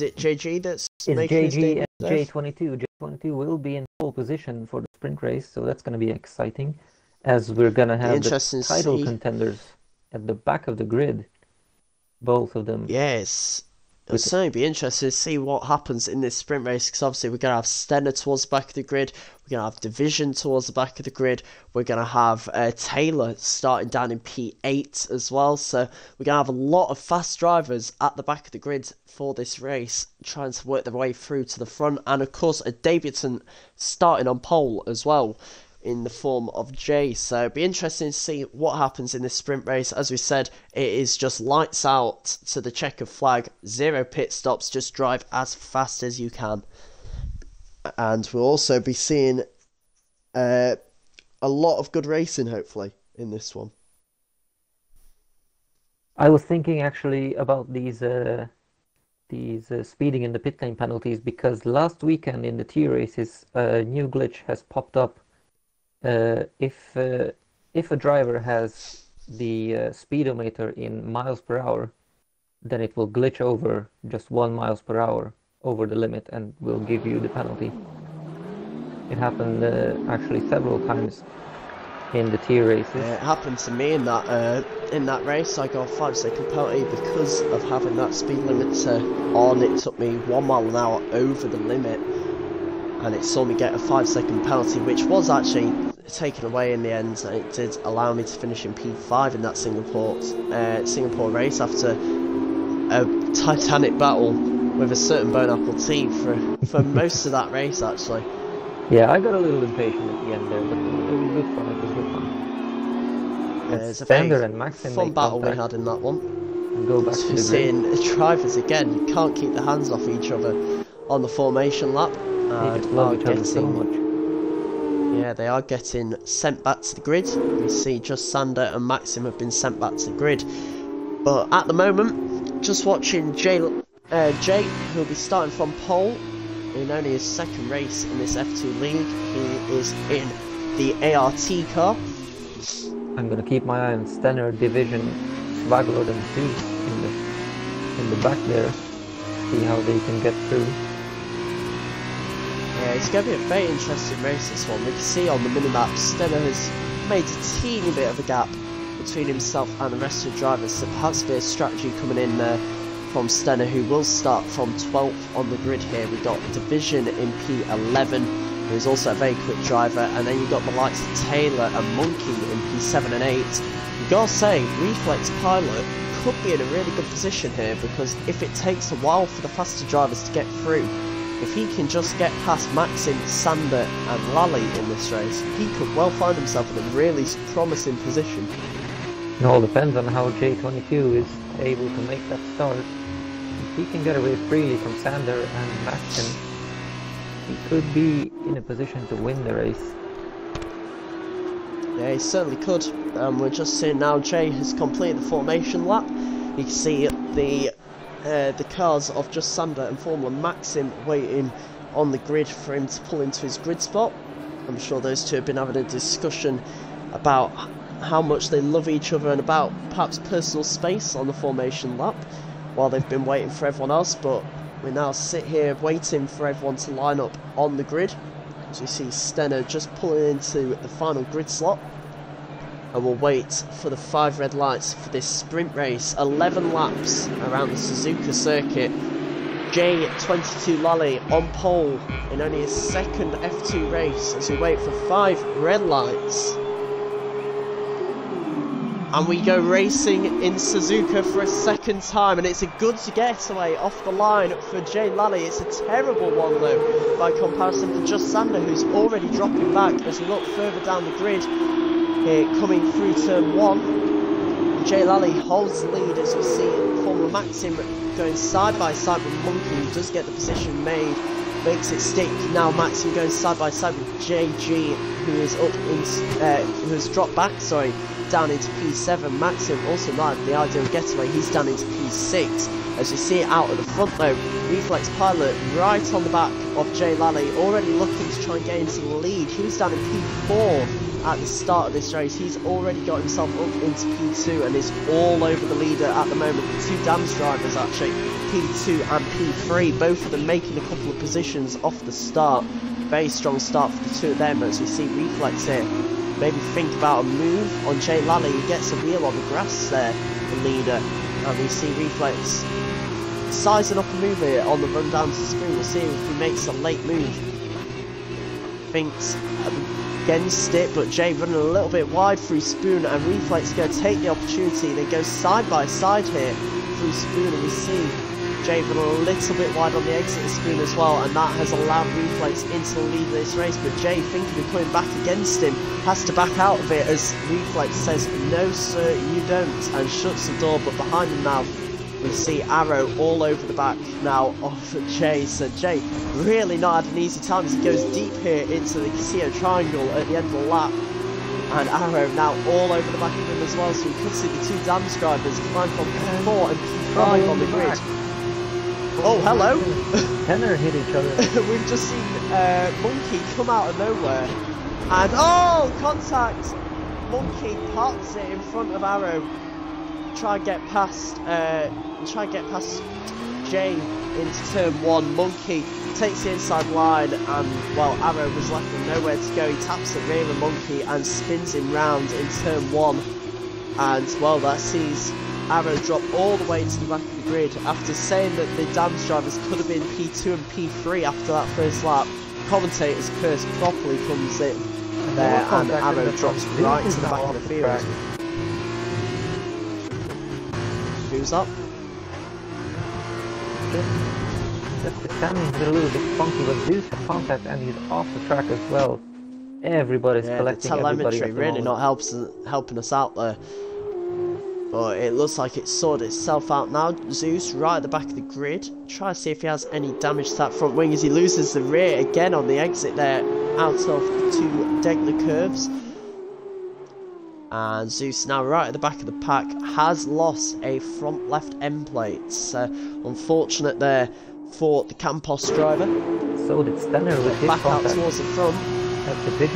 it JG that's making JG his debut? and J22. J22 will be in pole position for the sprint race, so that's going to be exciting, as we're going to have the title contenders at the back of the grid, both of them. Yes, it'll certainly be interesting to see what happens in this sprint race, because obviously we're going to have Stenner towards the back of the grid, we're going to have Division towards the back of the grid, we're going to have Taylor starting down in P8 as well, so we're going to have a lot of fast drivers at the back of the grid for this race, trying to work their way through to the front, and of course a debutant starting on pole as well in the form of Jay. So it'll be interesting to see what happens in this sprint race. As we said, it is just lights out to the checkered flag, 0 pit stops, just drive as fast as you can. And we'll also be seeing a lot of good racing, hopefully, in this one. I was thinking actually about these speeding in the pit lane penalties, because last weekend in the T races a new glitch has popped up. If a driver has the speedometer in miles per hour, then it will glitch over just 1 mile per hour over the limit and will give you the penalty. It happened actually several times in the T races. It happened to me in that race. I got a 5-second penalty because of having that speed limiter on. It took me 1 mile an hour over the limit, and it saw me get a 5-second penalty, which was actually taken away in the end, and it did allow me to finish in P5 in that Singapore race after a titanic battle with a certain bone apple team for most of that race, actually. Yeah, I got a little impatient at the end there, but it was good fun. It was good fun. It's a very fun battle we had in that one. And go back to the seeing drivers again can't keep their hands off each other on the formation lap. They just love each other so much. Yeah, they are getting sent back to the grid. We see just Sander and Maxim have been sent back to the grid. But at the moment, just watching Jay, who'll be starting from pole in only his second race in this F2 league. He is in the ART car. I'm gonna keep my eye on Stenner, Division, Swaglord and Two in the back there. See how they can get through. Yeah, it's going to be a very interesting race, this one. We can see on the minimap, Stenner has made a teeny bit of a gap between himself and the rest of the drivers, so perhaps a bit of strategy coming in there from Stenner, who will start from 12th on the grid here. We've got Division in P11, who's also a very quick driver, and then you've got the likes of Taylor and Monkey in P7 and 8. You've got to say, Reflex Pilot could be in a really good position here, because if it takes a while for the faster drivers to get through, if he can just get past Maxim, Sander and Lally in this race, he could well find himself in a really promising position. It all depends on how J22 is able to make that start. If he can get away freely from Sander and Maxim, he could be in a position to win the race. Yeah, he certainly could. We're just seeing now Jay has completed the formation lap. You can see the cars of just Sander and Formula Maxim waiting on the grid for him to pull into his grid spot. I'm sure those two have been having a discussion about how much they love each other and about perhaps personal space on the formation lap while they've been waiting for everyone else, but we now sit here waiting for everyone to line up on the grid. As you see Stenner just pulling into the final grid slot, and we'll wait for the 5 red lights for this sprint race. 11 laps around the Suzuka circuit. J22 Lally on pole in only his second F2 race as we wait for 5 red lights. And we go racing in Suzuka for a second time, and it's a good getaway off the line for Jay Lally. It's a terrible one though by comparison to just Sander, who's already dropping back as we look further down the grid. Here, coming through turn 1, Jay Lally holds the lead as we see Formula Maxim going side by side with Monkey, who does get the position made, makes it stick. Now Maxim going side by side with JG, who is up in, who has dropped back, down into P7. Maxim also not the ideal getaway, he's down into P6. As you see it out at the front though, Reflex Pilot right on the back of Jay Lally, already looking to try and get into the lead. He was down in P4 at the start of this race. He's already got himself up into P2 and is all over the leader at the moment. The two Dams drivers actually, P2 and P3, both of them making a couple of positions off the start. Very strong start for the two of them as we see Reflex here. Maybe think about a move on Jay Lally. He gets a wheel on the grass there, the leader. And we see Reflex sizing up a move here on the run down to the screen. We'll see if he makes a late move. Thinks against it, but Jay running a little bit wide through Spoon, and Reflex going to take the opportunity. They go side by side here through Spoon, and we see Jay been a little bit wide on the exit screen as well, and that has allowed Reflex into the lead of this race. But Jay, thinking of coming back against him, has to back out of it as Reflex says, "No sir, you don't," and shuts the door. But behind him now, we see Arrow all over the back now of Jay. So Jay really not had an easy time as he goes deep here into the Casio Triangle at the end of the lap. And Arrow now all over the back of him as well, so we could see the two damage drivers climb from P4 and P5 on the grid. Oh, hello! Tenor hit each other. We've just seen Monkey come out of nowhere. And oh, contact! Monkey parks it in front of Arrow. Try and get past Jay into turn 1. Monkey takes the inside line, and well, Arrow was left with nowhere to go. He taps the rear of Monkey and spins him round in turn 1, and well, that sees Arrow drop all the way to the back of the grid. After saying that the damage drivers could have been P2 and P3 after that first lap, commentator's curse properly comes in there, and Arrow drops right to the back of the field. Who's up? Just the timing is a little bit funky, but Zeus has contact and he's off the track as well. Everybody's collecting the everybody telemetry really not helping us out there. But it looks like it's sorted itself out now. Zeus right at the back of the grid. Try to see if he has any damage to that front wing as he loses the rear again on the exit there out of the two Degler curves. And Zeus now right at the back of the pack has lost a front left end plate. So unfortunate there for the Campos driver. So did Stenner with his back contact. out towards the front.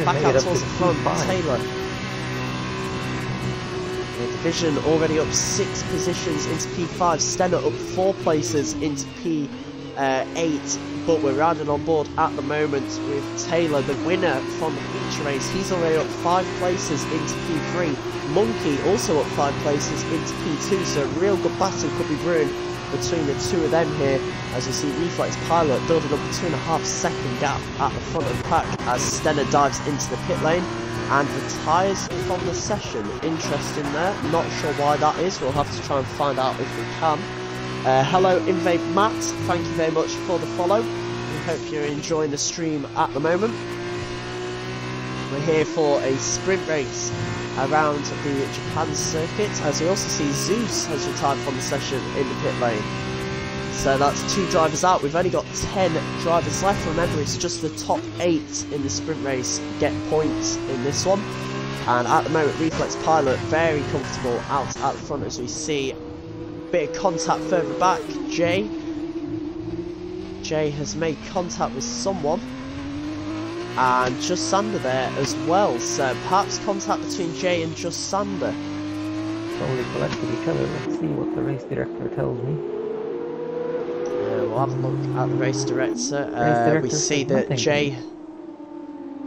Back out towards the front. Taylor. The division already up 6 positions into P5. Stenner up 4 places into P8. But we're riding on board at the moment with Taylor, the winner from the feature race. He's already up 5 places into P3. Monkey also up 5 places into P2. So a real good battle could be brewing between the two of them here, as you see Reflex Pilot building up a 2.5 second gap at the front of the pack as Stenner dives into the pit lane and retires from the session. Interesting there, not sure why that is, we'll have to try and find out if we can. Hello Invade Matt, thank you very much for the follow. We hope you're enjoying the stream at the moment. We're here for a sprint race around the Japan circuit, as we also see Zeus has retired from the session in the pit lane. So that's 2 drivers out. We've only got 10 drivers left. Remember, it's just the top 8 in the sprint race get points in this one. And at the moment, Reflex Pilot very comfortable out at the front, as we see a bit of contact further back. Jay has made contact with someone. And Just Sander there as well, so perhaps contact between Jay and Just Sander. Slowly collecting each other. Let's see what the race director tells me. We'll have a look at the race director. We see that Jay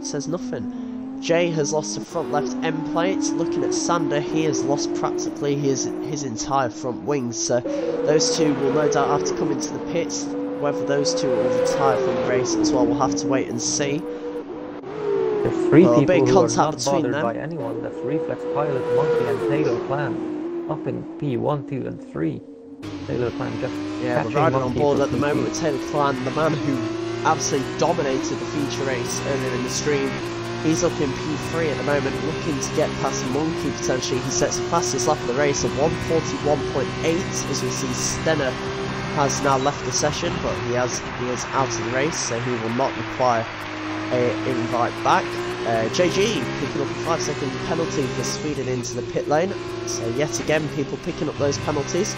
says nothing. Jay has lost the front left end plate. Looking at Sander, he has lost practically his entire front wing, so those two will no doubt have to come into the pits. Whether those two will retire from the race as well, we'll have to wait and see. There's 3 people who are not bothered by anyone. That's Reflex Pilot, Monkey and Taylor Clan. Up in P1, 2 and 3. Taylor Clan just we're riding on board at the moment with Taylor Clan, the man who absolutely dominated the feature race earlier in the stream. He's up in P3 at the moment, looking to get past Monkey potentially. He sets the fastest lap of the race of 1:41.8, as we see Stenner has now left the session, but he is out of the race, so he will not require an invite back. JG picking up a 5-second penalty for speeding into the pit lane, so yet again people picking up those penalties.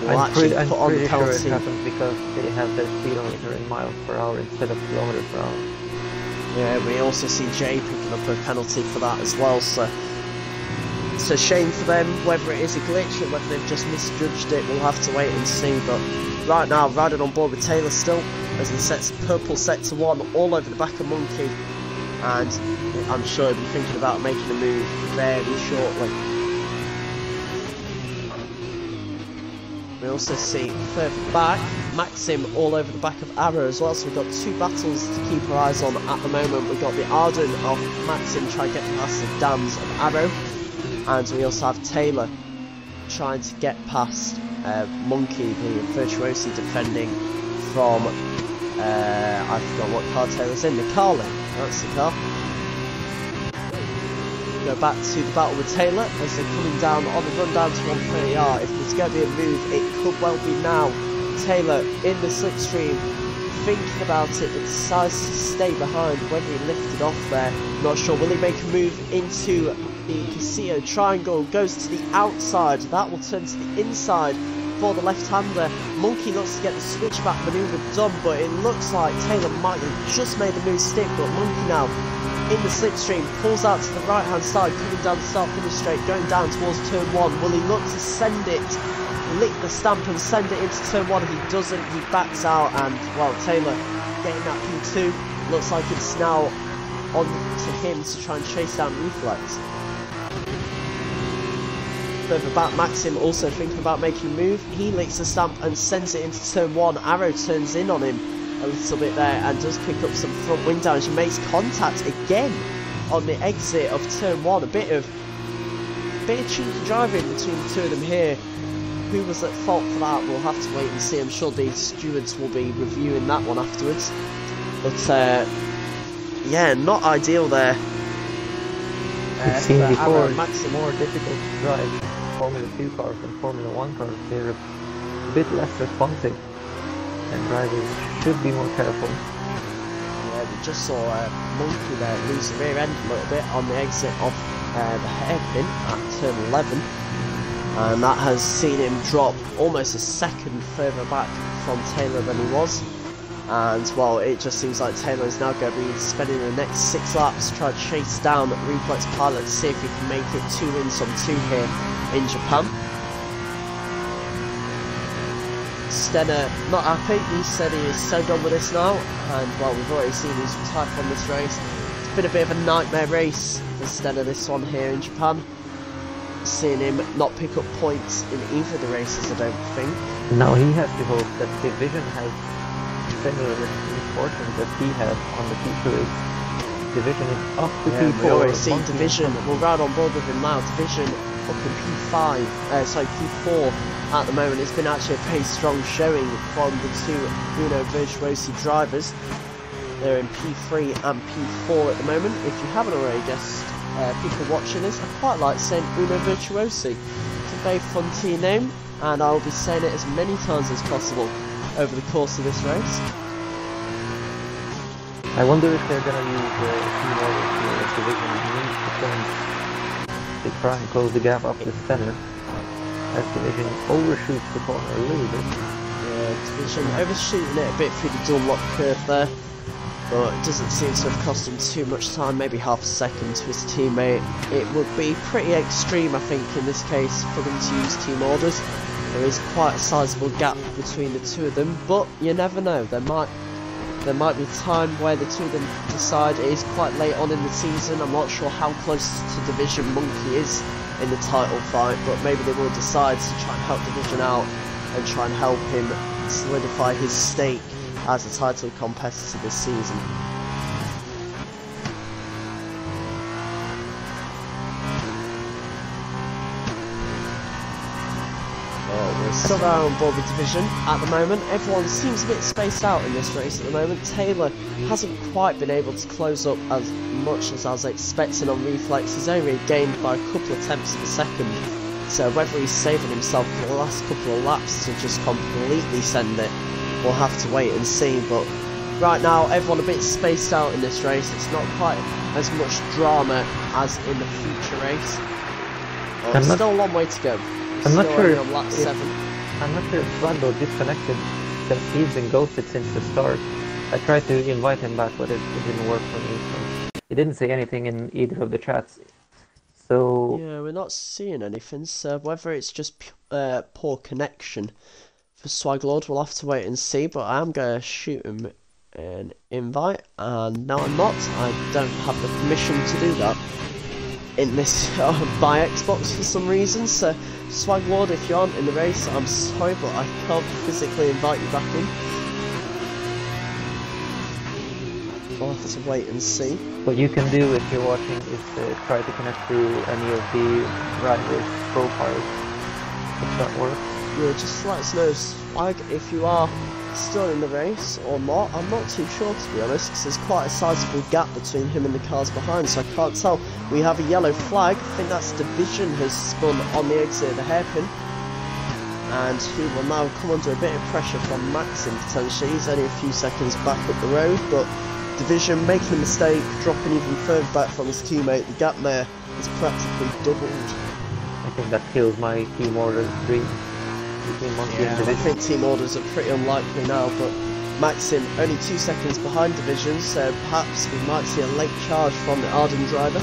We'll actually put on the penalty. Sure it happens because they have their speedometer in miles per hour instead of kilometers per hour. Yeah, we also see Jay picking up a penalty for that as well, so it's a shame for them. Whether it is a glitch or whether they've just misjudged it, we'll have to wait and see. But right now, riding on board with Taylor still, as he sets purple sector 1 all over the back of Monkey, and I'm sure he'll be thinking about making a move very shortly. We also see further back Maxim all over the back of Arrow as well, so we've got 2 battles to keep our eyes on at the moment. We've got the Arden of Maxim trying to get past the dams of Arrow, and we also have Taylor trying to get past Monkey, the Virtuosi defending from, I forgot what car Taylor's in, the Carlin, that's the car. Go back to the battle with Taylor as they're coming down on the run down to 130R. If there's going to be a move, it could well be now. Taylor in the slipstream, thinking about it, but decides to stay behind. Whether he lifted off there, not sure. Will he make a move into the Castillo triangle? Goes to the outside. That will turn to the inside for the left-hander. Monkey looks to get the switchback manoeuvre done, but it looks like Taylor might have just made the move stick. But Monkey now in the slipstream pulls out to the right-hand side, coming down the start-finish straight, going down towards turn 1. Will he look to send it? Lick the stamp and send it into turn 1. If he doesn't, he backs out, and well, Taylor getting that P2. Looks like it's now on to him to try and chase down Reflex. Further back, Maxim also thinking about making a move. He licks the stamp and sends it into turn 1. Arrow turns in on him a little bit there and does pick up some front wing damage and makes contact again on the exit of turn 1. A bit of cheeky driving between the two of them here. Who was at fault for that? We'll have to wait and see. I'm sure the stewards will be reviewing that one afterwards. But yeah, not ideal there. We've seen before, it's more difficult to drive Formula 2 cars than Formula 1 cars. They're a bit less responsive, and drivers should be more careful. Yeah, we just saw Monkey there lose the rear end a little bit on the exit of the hairpin at turn 11. And that has seen him drop almost a second further back from Taylor than he was. And well, it just seems like Taylor is now going to be spending the next 6 laps to try to chase down Reflex Pilot to see if he can make it 2 wins on 2 here in Japan. Stenner not happy. He said he is so done with this now, and well, we've already seen he's retired from this race. It's been a bit of a nightmare race for Stenner, this one here in Japan. Seeing him not pick up points in either of the races, I don't think. Now he has to hope that Division has similar misfortune that he had on the feature race. Division is up to P4. We already see Division, we'll ride on board with him now. Division up in P5, P4 at the moment. It's been actually a pretty strong showing from the two Uno Virtuosi drivers. They're in P3 and P4 at the moment. If you haven't already guessed, people watching this, I quite like saying Uno Virtuosi. It's a very fun team name, and I'll be saying it as many times as possible over the course of this race. I wonder if they're going to use team orders here if Division needs to change to try and close the gap up the center, as Division overshoots the corner a little bit. Yeah, Division overshooting it a bit through the Dunlop curve there, but it doesn't seem to have cost him too much time, maybe half a second to his teammate. It would be pretty extreme, I think, in this case for them to use team orders. There is quite a sizable gap between the two of them, but you never know. There might be time where the two of them decide. It is quite late on in the season. I'm not sure how close to Division Monkey is in the title fight, but maybe they will decide to try and help Division out and try and help him solidify his stake as a title competitor this season. We're still there on board with Division at the moment. Everyone seems a bit spaced out in this race at the moment. Taylor hasn't quite been able to close up as much as I was expecting on Reflex. He's only gained by a couple of tenths of a second. So whether he's saving himself for the last couple of laps to just completely send it, we'll have to wait and see. But right now, everyone a bit spaced out in this race. It's not quite as much drama as in the future race. Well, there's still a long way to go. I'm not sure on lap 7. I'm not sure if Brando disconnected since he's been ghosted since the start. I tried to invite him back, but it didn't work for me. So he didn't say anything in either of the chats. So yeah, we're not seeing anything. So whether it's just poor connection for Swaglord, we'll have to wait and see. But I am going to shoot him an invite, and no, I'm not. I don't have the permission to do that in this by Xbox for some reason. So Swaglord, if you aren't in the race, I'm sorry, but I can't physically invite you back in. We'll have to wait and see. What you can do if you're watching is try to connect to any of the riders' profiles if that works. Yeah, just let us know, Swag, if you are still in the race or not. I'm not too sure, to be honest, because there's quite a sizable gap between him and the cars behind, so I can't tell. We have a yellow flag. I think that's Division has spun on the exit of the hairpin, and he will now come under a bit of pressure from Maxim potentially. He's only a few seconds back up the road, but Division making a mistake, dropping even further back from his teammate. The gap there is practically doubled. I think that kills my team order dream between Monkey and Division. I think team orders are pretty unlikely now, but Maxim only 2 seconds behind Division, so perhaps we might see a late charge from the Arden driver.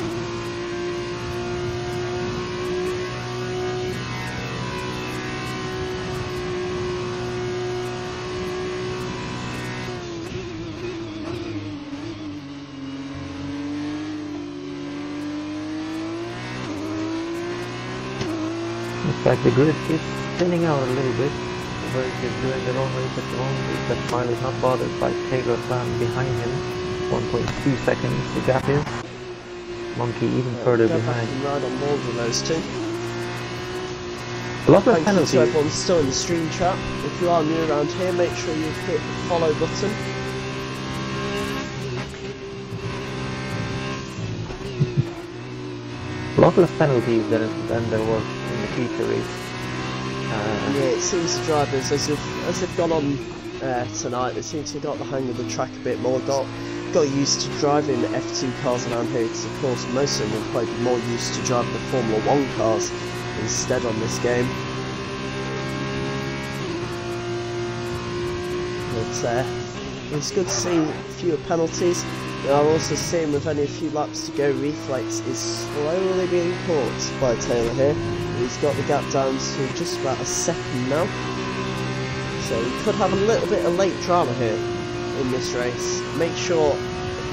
Looks like the grid is thinning out a little bit. Verge is doing their own race at the moment, but Smile is not bothered by Taylor Plan behind him. 1.2 seconds the gap is. Monkey even further behind. Right on board with those two. A lot of Thank penalties. you to everyone still in the stream chat. If you are new around here, make sure you hit the follow button. A lot less penalties than there was in the feature race. Yeah, it seems the drivers, as they've gone on tonight, they seem to have got the hang of the track a bit more, got used to driving F2 cars around here, because of course most of them will probably be more used to driving the Formula 1 cars instead on this game. But it's good to see fewer penalties. We are also seeing with only a few laps to go, Reflex is slowly being caught by Taylor here. He's got the gap down to just about a second now. So we could have a little bit of late drama here in this race. Make sure,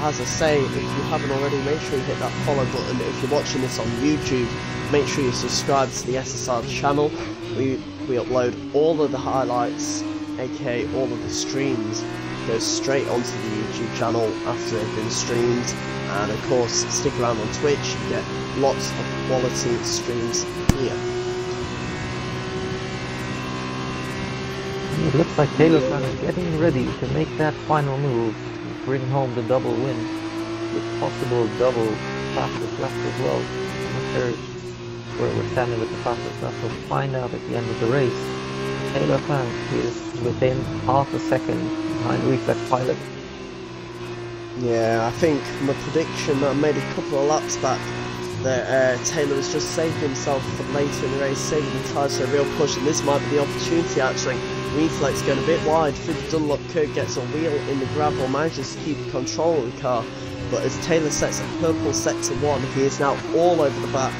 as I say, if you haven't already, make sure you hit that follow button. If you're watching this on YouTube, make sure you subscribe to the SSR channel. We upload all of the highlights, aka all of the streams, go straight onto the YouTube channel after they've been streamed, and of course stick around on Twitch, you get lots of quality streams here. It looks like Taylor Plan is getting ready to make that final move, bring home the double win, with possible double fastest laps as well. I'm not sure where we're standing with the fastest laps, we'll find out at the end of the race. Taylor Plan is within half a second behind Reflex Pilot. Yeah, I think my prediction that I made a couple of laps back, that Taylor was just saving himself for later in the race, saving the tyres for a real push, and this might be the opportunity actually. Reflex going a bit wide through the Dunlop curve, gets a wheel in the gravel, manages to keep control of the car, but as Taylor sets a purple sector 1, he is now all over the back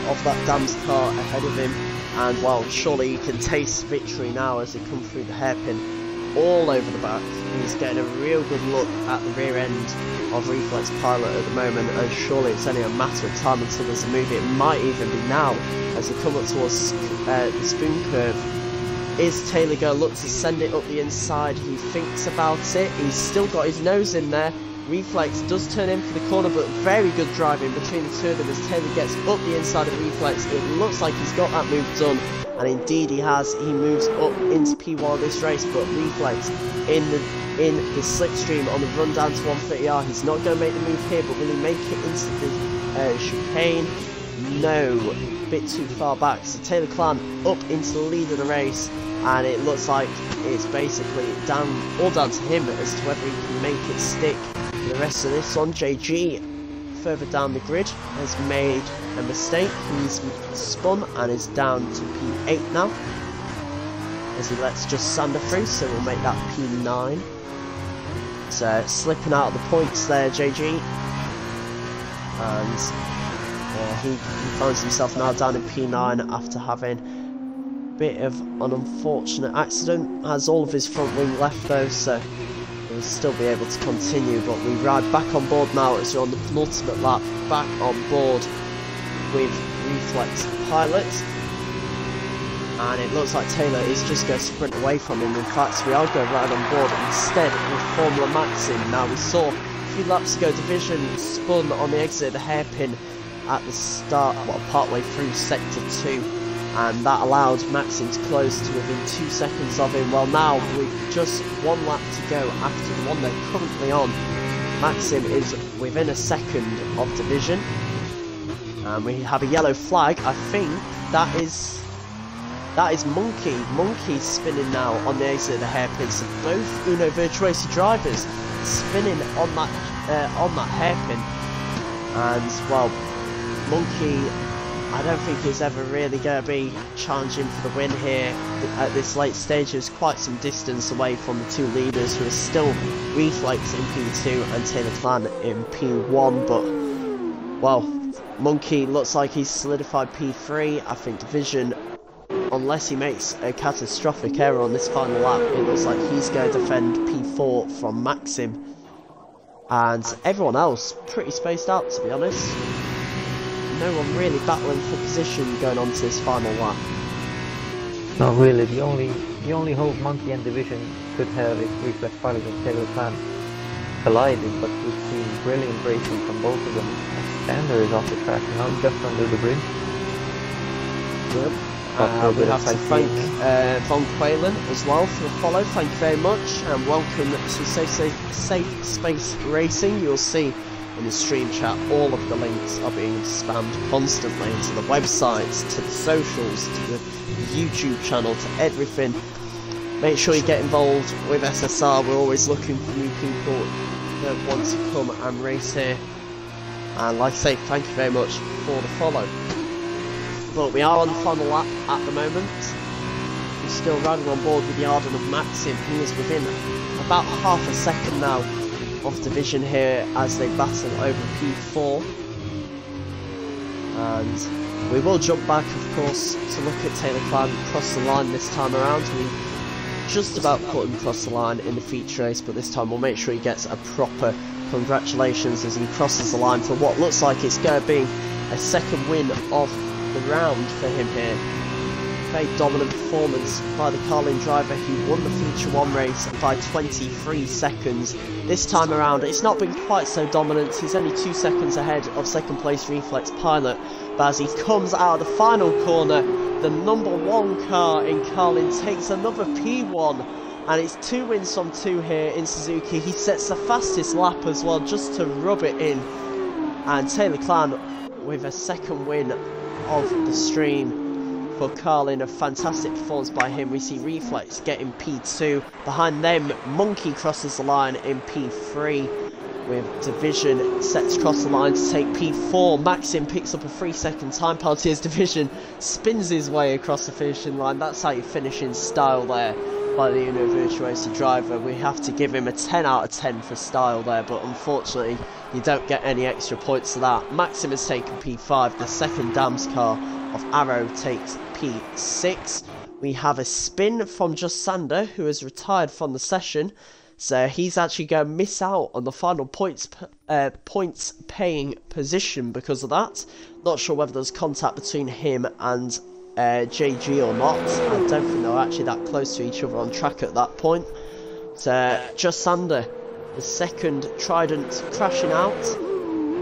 of that Dams car ahead of him, and well, surely he can taste victory now as they come through the hairpin, all over the back. He's getting a real good look at the rear end of Reflex Pilot at the moment, and surely it's only a matter of time until there's a move. It might even be now as they come up towards the spoon curve. Is Taylor going to look to send it up the inside? He thinks about it. He's still got his nose in there. Reflex does turn in for the corner, but very good driving between the two of them as Taylor gets up the inside of Reflex. It looks like he's got that move done, and indeed he has. He moves up into P1 this race, but Reflex in the slipstream on the run down to 130R. He's not going to make the move here, but will he make it into the chicane? No, a bit too far back. So Taylor Clan up into the lead of the race, and it looks like it's basically all down to him as to whether he can make it stick. The rest of this one, JG further down the grid has made a mistake. He's spun and is down to P8 now as he lets just Sander through, so we'll make that P9. So slipping out of the points there, JG, and he finds himself now down in P9 after having a bit of an unfortunate accident. Has all of his front wing left though, so he'll still be able to continue, but we ride back on board now as we're on the penultimate lap, back on board with Reflex Pilot, and it looks like Taylor is just going to sprint away from him. In fact, we are going right on board instead with Formula Maxim. Now, we saw a few laps ago Division spun on the exit of the hairpin at the start, well, partway through sector 2, and that allowed Maxim to close to within 2 seconds of him. Well, now with just 1 lap to go after the one they're currently on, Maxim is within a second of division, and we have a yellow flag. I think that is Monkey. Monkey spinning now on the exit of the hairpin. So both Uno Virtuosi drivers spinning on that hairpin, and well, Monkey, I don't think he's ever really going to be challenging for the win here at this late stage. There's quite some distance away from the two leaders, who are still Reflex in P2 and Taylor Clan in P1. But, well, Monkey looks like he's solidified P3. I think Division, unless he makes a catastrophic error on this final lap, it looks like he's going to defend P4 from Maxim. And everyone else pretty spaced out, to be honest. No one really battling for position going on to this final lap. Not really. The only hope Monkey and Division could have is Reflex Pilot and Taylor Clan colliding, but we've seen brilliant racing from both of them. Sander is off the track now, just under the bridge. Good. We have to thank Von Quaylen as well for the follow. Thank you very much, and welcome to Safe Space Racing. You'll see in the stream chat all of the links are being spammed constantly to the websites, to the socials, to the YouTube channel, to everything. Make sure you get involved with SSR. We're always looking for new people that want to come and race here. And like I say, thank you very much for the follow. But we are on the final lap at the moment. We're still riding on board with the Arden of Maxim, who is within about half a second now of Division here as they battle over P4. And we will jump back, of course, to look at Taylor Clan cross the line this time around. We just about put him across the line in the feature race, but this time we'll make sure he gets a proper congratulations as he crosses the line for what looks like it's going to be a second win of the round for him here. Very dominant performance by the Carlin driver. He won the Feature 1 race by 23 seconds. This time around it's not been quite so dominant. He's only 2 seconds ahead of second place Reflex Pilot, but as he comes out of the final corner, the number 1 car in Carlin takes another P1, and it's 2 wins from 2 here in Suzuki. He sets the fastest lap as well, just to rub it in, and Taylor Clan with a second win of the stream for Carlin. A fantastic performance by him. We see Reflex getting P2. Behind them, Monkey crosses the line in P3, with Division set to cross the line to take P4. Maxim picks up a 3-second time penalty as Division spins his way across the finishing line. That's how you finish in style there by the Uno Virtuosi driver. We have to give him a 10 out of 10 for style there, but unfortunately you don't get any extra points for that. Maxim has taken P5. The second Dams car of Arrow takes P6. We have a spin from Just Sander, who has retired from the session, so he's actually going to miss out on the final points paying position because of that. Not sure whether there's contact between him and JG or not. I don't think they were actually that close to each other on track at that point. So Just Sander, the second Trident crashing out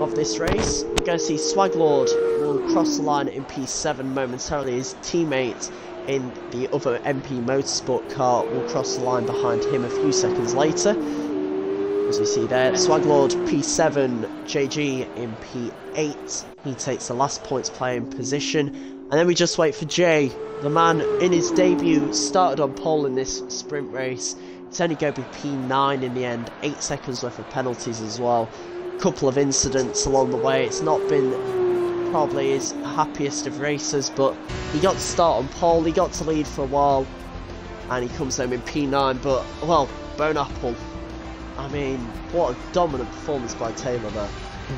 of this race. We're going to see Swaglord will cross the line in P7 momentarily. His teammate in the other MP Motorsport car will cross the line behind him a few seconds later. As we see there, Swaglord P7, JG in P8. He takes the last points playing position. And then we just wait for Jay, the man in his debut started on pole in this sprint race. It's only going to be P9 in the end, 8 seconds worth of penalties as well. Couple of incidents along the way. It's not been probably his happiest of races, but he got to start on pole, he got to lead for a while, and he comes home in P9. But, well, Bone Apple, I mean, what a dominant performance by Taylor there.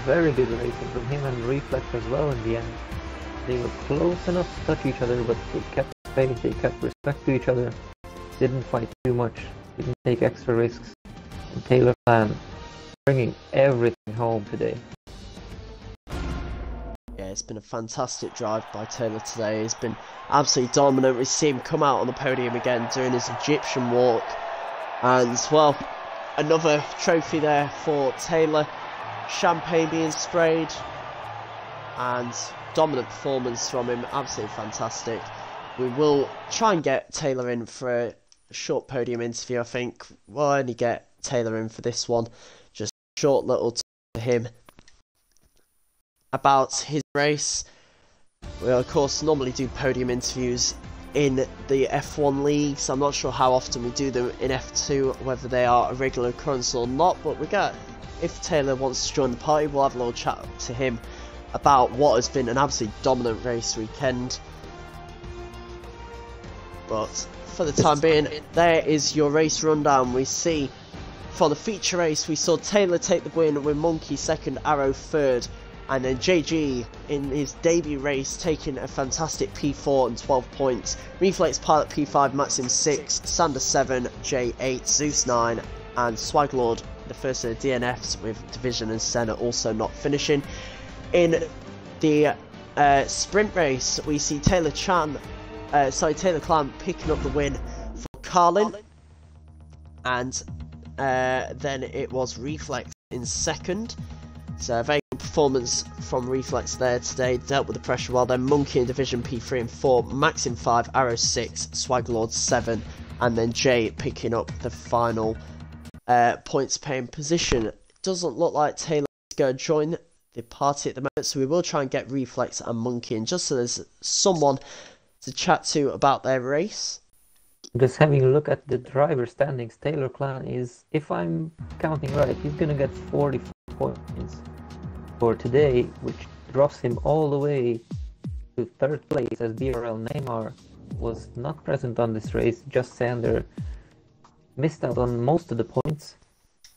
Very good racing from him and Reflex as well in the end. They were close enough to touch each other, but they kept faith, they kept respect to each other, didn't fight too much, didn't take extra risks. And Taylor Clan bringing everything home today. Yeah, it's been a fantastic drive by Taylor today. He's been absolutely dominant. We see him come out on the podium again doing his Egyptian walk. And, well, another trophy there for Taylor. Champagne being sprayed. And dominant performance from him. Absolutely fantastic. we will try and get Taylor in for a short podium interview. I think we'll only get Taylor in for this one. Just a short little talk to him about his race. We of course normally do podium interviews in the F1 leagues. I'm not sure how often we do them in F2, whether they are a regular occurrence or not, but if Taylor wants to join the party, we'll have a little chat to him about what has been an absolutely dominant race weekend. But for the time being, there is your race rundown. We see for the feature race, we saw Taylor take the win with Monkey second, Arrow third, and then JG in his debut race taking a fantastic P4 and 12 points. Reflex Pilot P5, Maxim 6, Sander 7, J8, Zeus 9, and Swaglord, the first of the DNFs, with Division and Senna also not finishing. In the sprint race, we see Taylor Clan picking up the win for Carlin, and then it was Reflex in second. So a very good performance from Reflex there today, dealt with the pressure well. Then Monkey in Division P3 and 4, Maxim 5, Arrow 6, Swaglord 7, and then Jay picking up the final points paying position. It doesn't look like Taylor is going to join the party at the moment, so we will try and get Reflex and Monkey in just so there's someone to chat to about their race. Just having a look at the driver standings, Taylor Clan is, if I'm counting right, he's gonna get 44 points for today, which drops him all the way to third place, as BRL Neymar was not present on this race. Just Sander missed out on most of the points.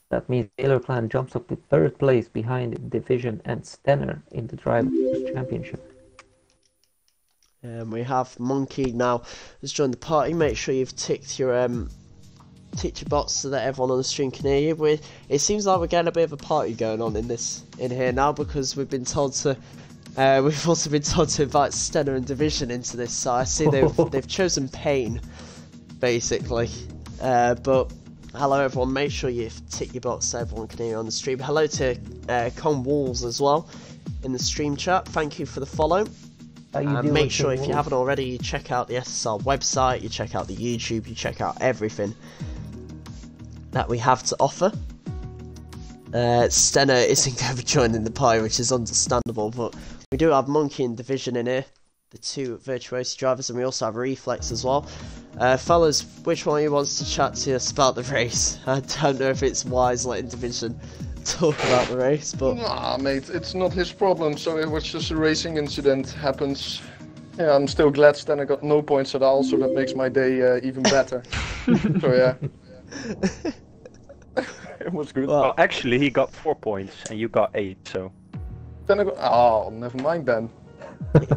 That means Taylor Clan jumps up to third place behind Division and Stenner in the Drivers' Championship. We have Monkey now has joined the party. Make sure you've ticked your box so that everyone on the stream can hear you. It seems like we're getting a bit of a party going on in here now, because we've been told to we've also been told to invite Stenner and Division into this. So I see they've chosen pain, basically. But hello everyone, make sure you tick your box so everyone can hear you on the stream. Hello to Con Walls as well in the stream chat. Thank you for the follow. Make sure if you haven't already, you check out the SSR website, you check out the YouTube, you check out everything that we have to offer. Stenner isn't going to be joining the party, which is understandable, but we do have Monkey and Division in here, the two Virtuosi drivers, and we also have Reflex as well. Fellas, which one of you wants to chat to us about the race? I don't know if it's wise letting Division talk about the race, but nah, mate, it's not his problem. So it was just a racing incident. Happens. Yeah, I'm still glad Stenner got no points at all, so that makes my day even better. So yeah, it was good. Well, actually, he got 4 points and you got 8. So then I got. Oh, never mind then.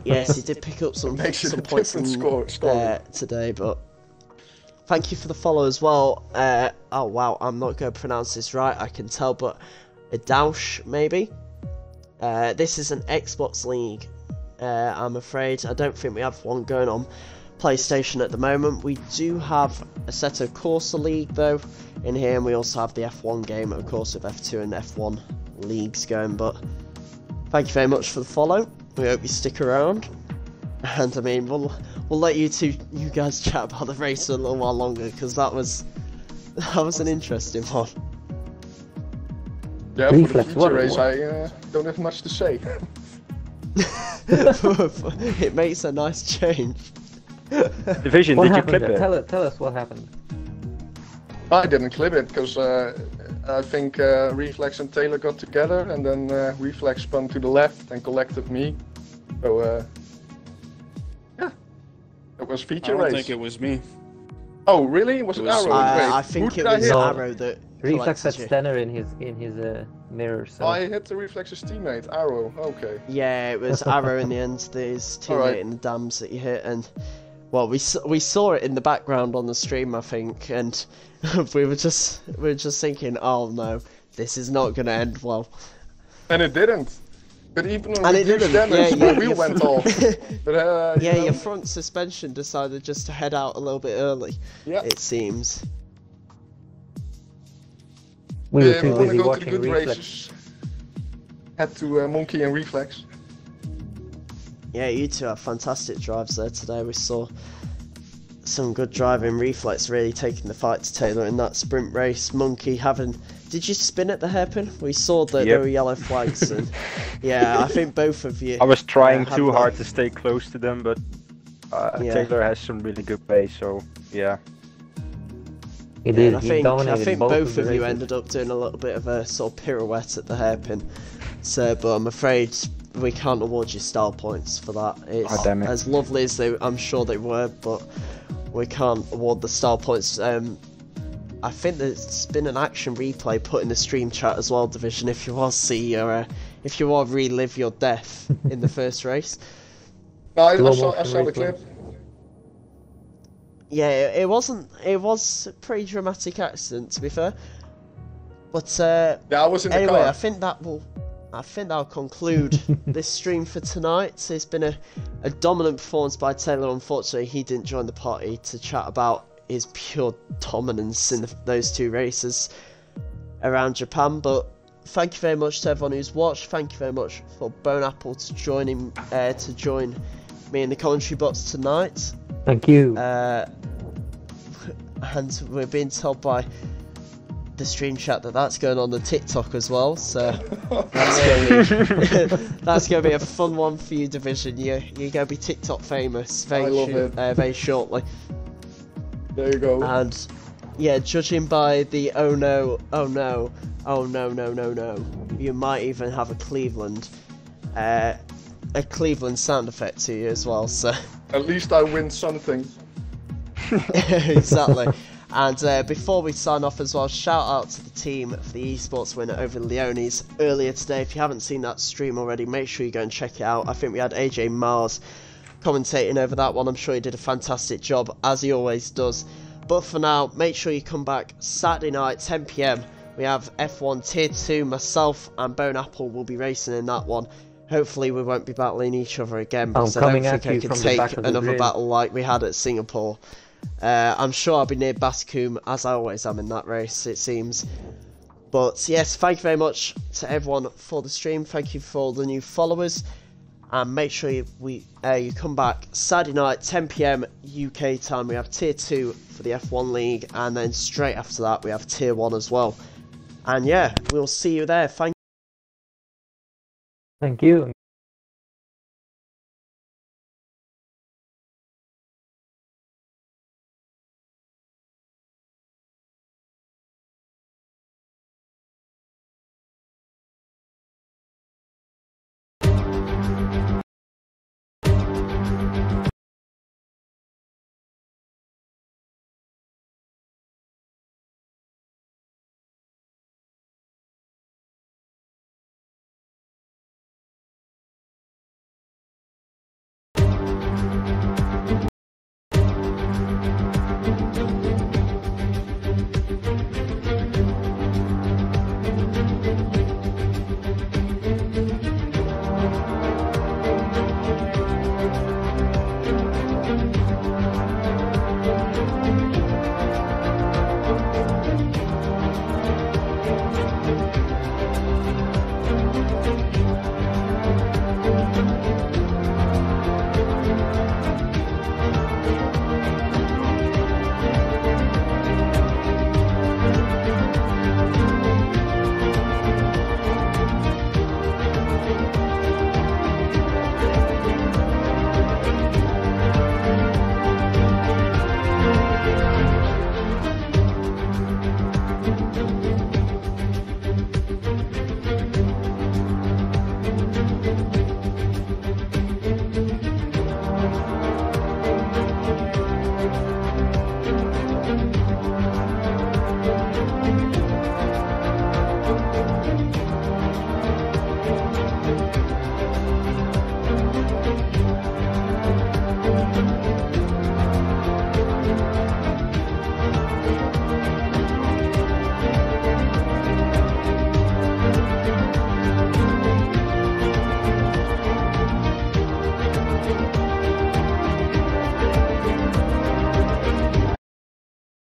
Yes, he did pick up some points today, but thank you for the follow as well. Oh wow, I'm not going to pronounce this right, I can tell, but Adaush, maybe? This is an Xbox League, I'm afraid. I don't think we have one going on PlayStation at the moment. We do have a set of Corsa League, though, in here, and we also have the F1 game, of course, with F2 and F1 leagues going, but thank you very much for the follow. We hope you stick around, and I mean, we'll let you guys chat about the race a little while longer, because that was an interesting one. Yeah, Reflex, for the feature race, I don't have much to say. It makes a nice change. Division, did you clip it? Tell us what happened. I didn't clip it, because I think Reflex and Taylor got together, and then Reflex spun to the left and collected me. So, yeah, it was feature race. I don't think it was me. Oh, really? Was it Arrow? I think it was Arrow that Reflex had Stenner in his mirror. So. Oh, I hit the Reflex's teammate, Arrow. Okay. Yeah, it was Arrow in the end. His teammate in the dams that you hit, and well, we saw it in the background on the stream, I think, and we were just thinking, oh no, this is not going to end well. And it didn't. But even on the huge damage, my wheel went off. But, yeah, your front suspension decided just to head out a little bit early. Yeah. It seems. We were too busy watching Reflex. Races. Had to Monkey and Reflex. Yeah, you two have fantastic drives there today. We saw some good driving. Reflex really taking the fight to Taylor in that sprint race. Monkey having... Did you spin at the hairpin? We saw that there were yellow flags. And yeah, I think both of you... I was trying too hard to stay close to them, but Taylor has some really good pace, so yeah. He did. I think both of you ended up doing a little bit of a sort of pirouette at the hairpin. So, but I'm afraid we can't award you style points for that. It's as lovely as I'm sure they were, but we can't award the style points. I think there's been an action replay put in the stream chat as well, Division, if you want to see if you want to relive your death in the first race. No, I saw the clip. Yeah, it was a pretty dramatic accident, to be fair. But yeah, I was in the anyway, car. I think that'll conclude this stream for tonight. It's been a dominant performance by Taylor. Unfortunately, he didn't join the party to chat about his pure dominance in those two races around Japan. But thank you very much to everyone who's watched. Thank you very much for Bone Apple to join me in the commentary box tonight. Thank you. And we're being told by the stream chat that's going on the TikTok as well, so that's going to be a fun one for you, Division. You're going to be TikTok famous very shortly. There you go. And yeah, judging by the oh no, you might even have a Cleveland sound effect to you as well. So at least I win something. Exactly. And before we sign off as well, shout out to the team for the esports win over Leones earlier today. If you haven't seen that stream already, make sure you go and check it out. I think we had AJ Mars commentating over that one. I'm sure he did a fantastic job, as he always does. But for now, make sure you come back Saturday night, 10 PM. We have F1 Tier 2. Myself and Bone Apple will be racing in that one. Hopefully we won't be battling each other again, because I don't think I can take another battle like we had at Singapore. I'm sure I'll be near Bascombe, as I always am in that race, it seems. But yes, thank you very much to everyone for the stream. Thank you for all the new followers. And make sure you come back Saturday night, 10 PM UK time. We have Tier 2 for the F1 League, and then straight after that we have Tier 1 as well. And yeah, we'll see you there. Thank you.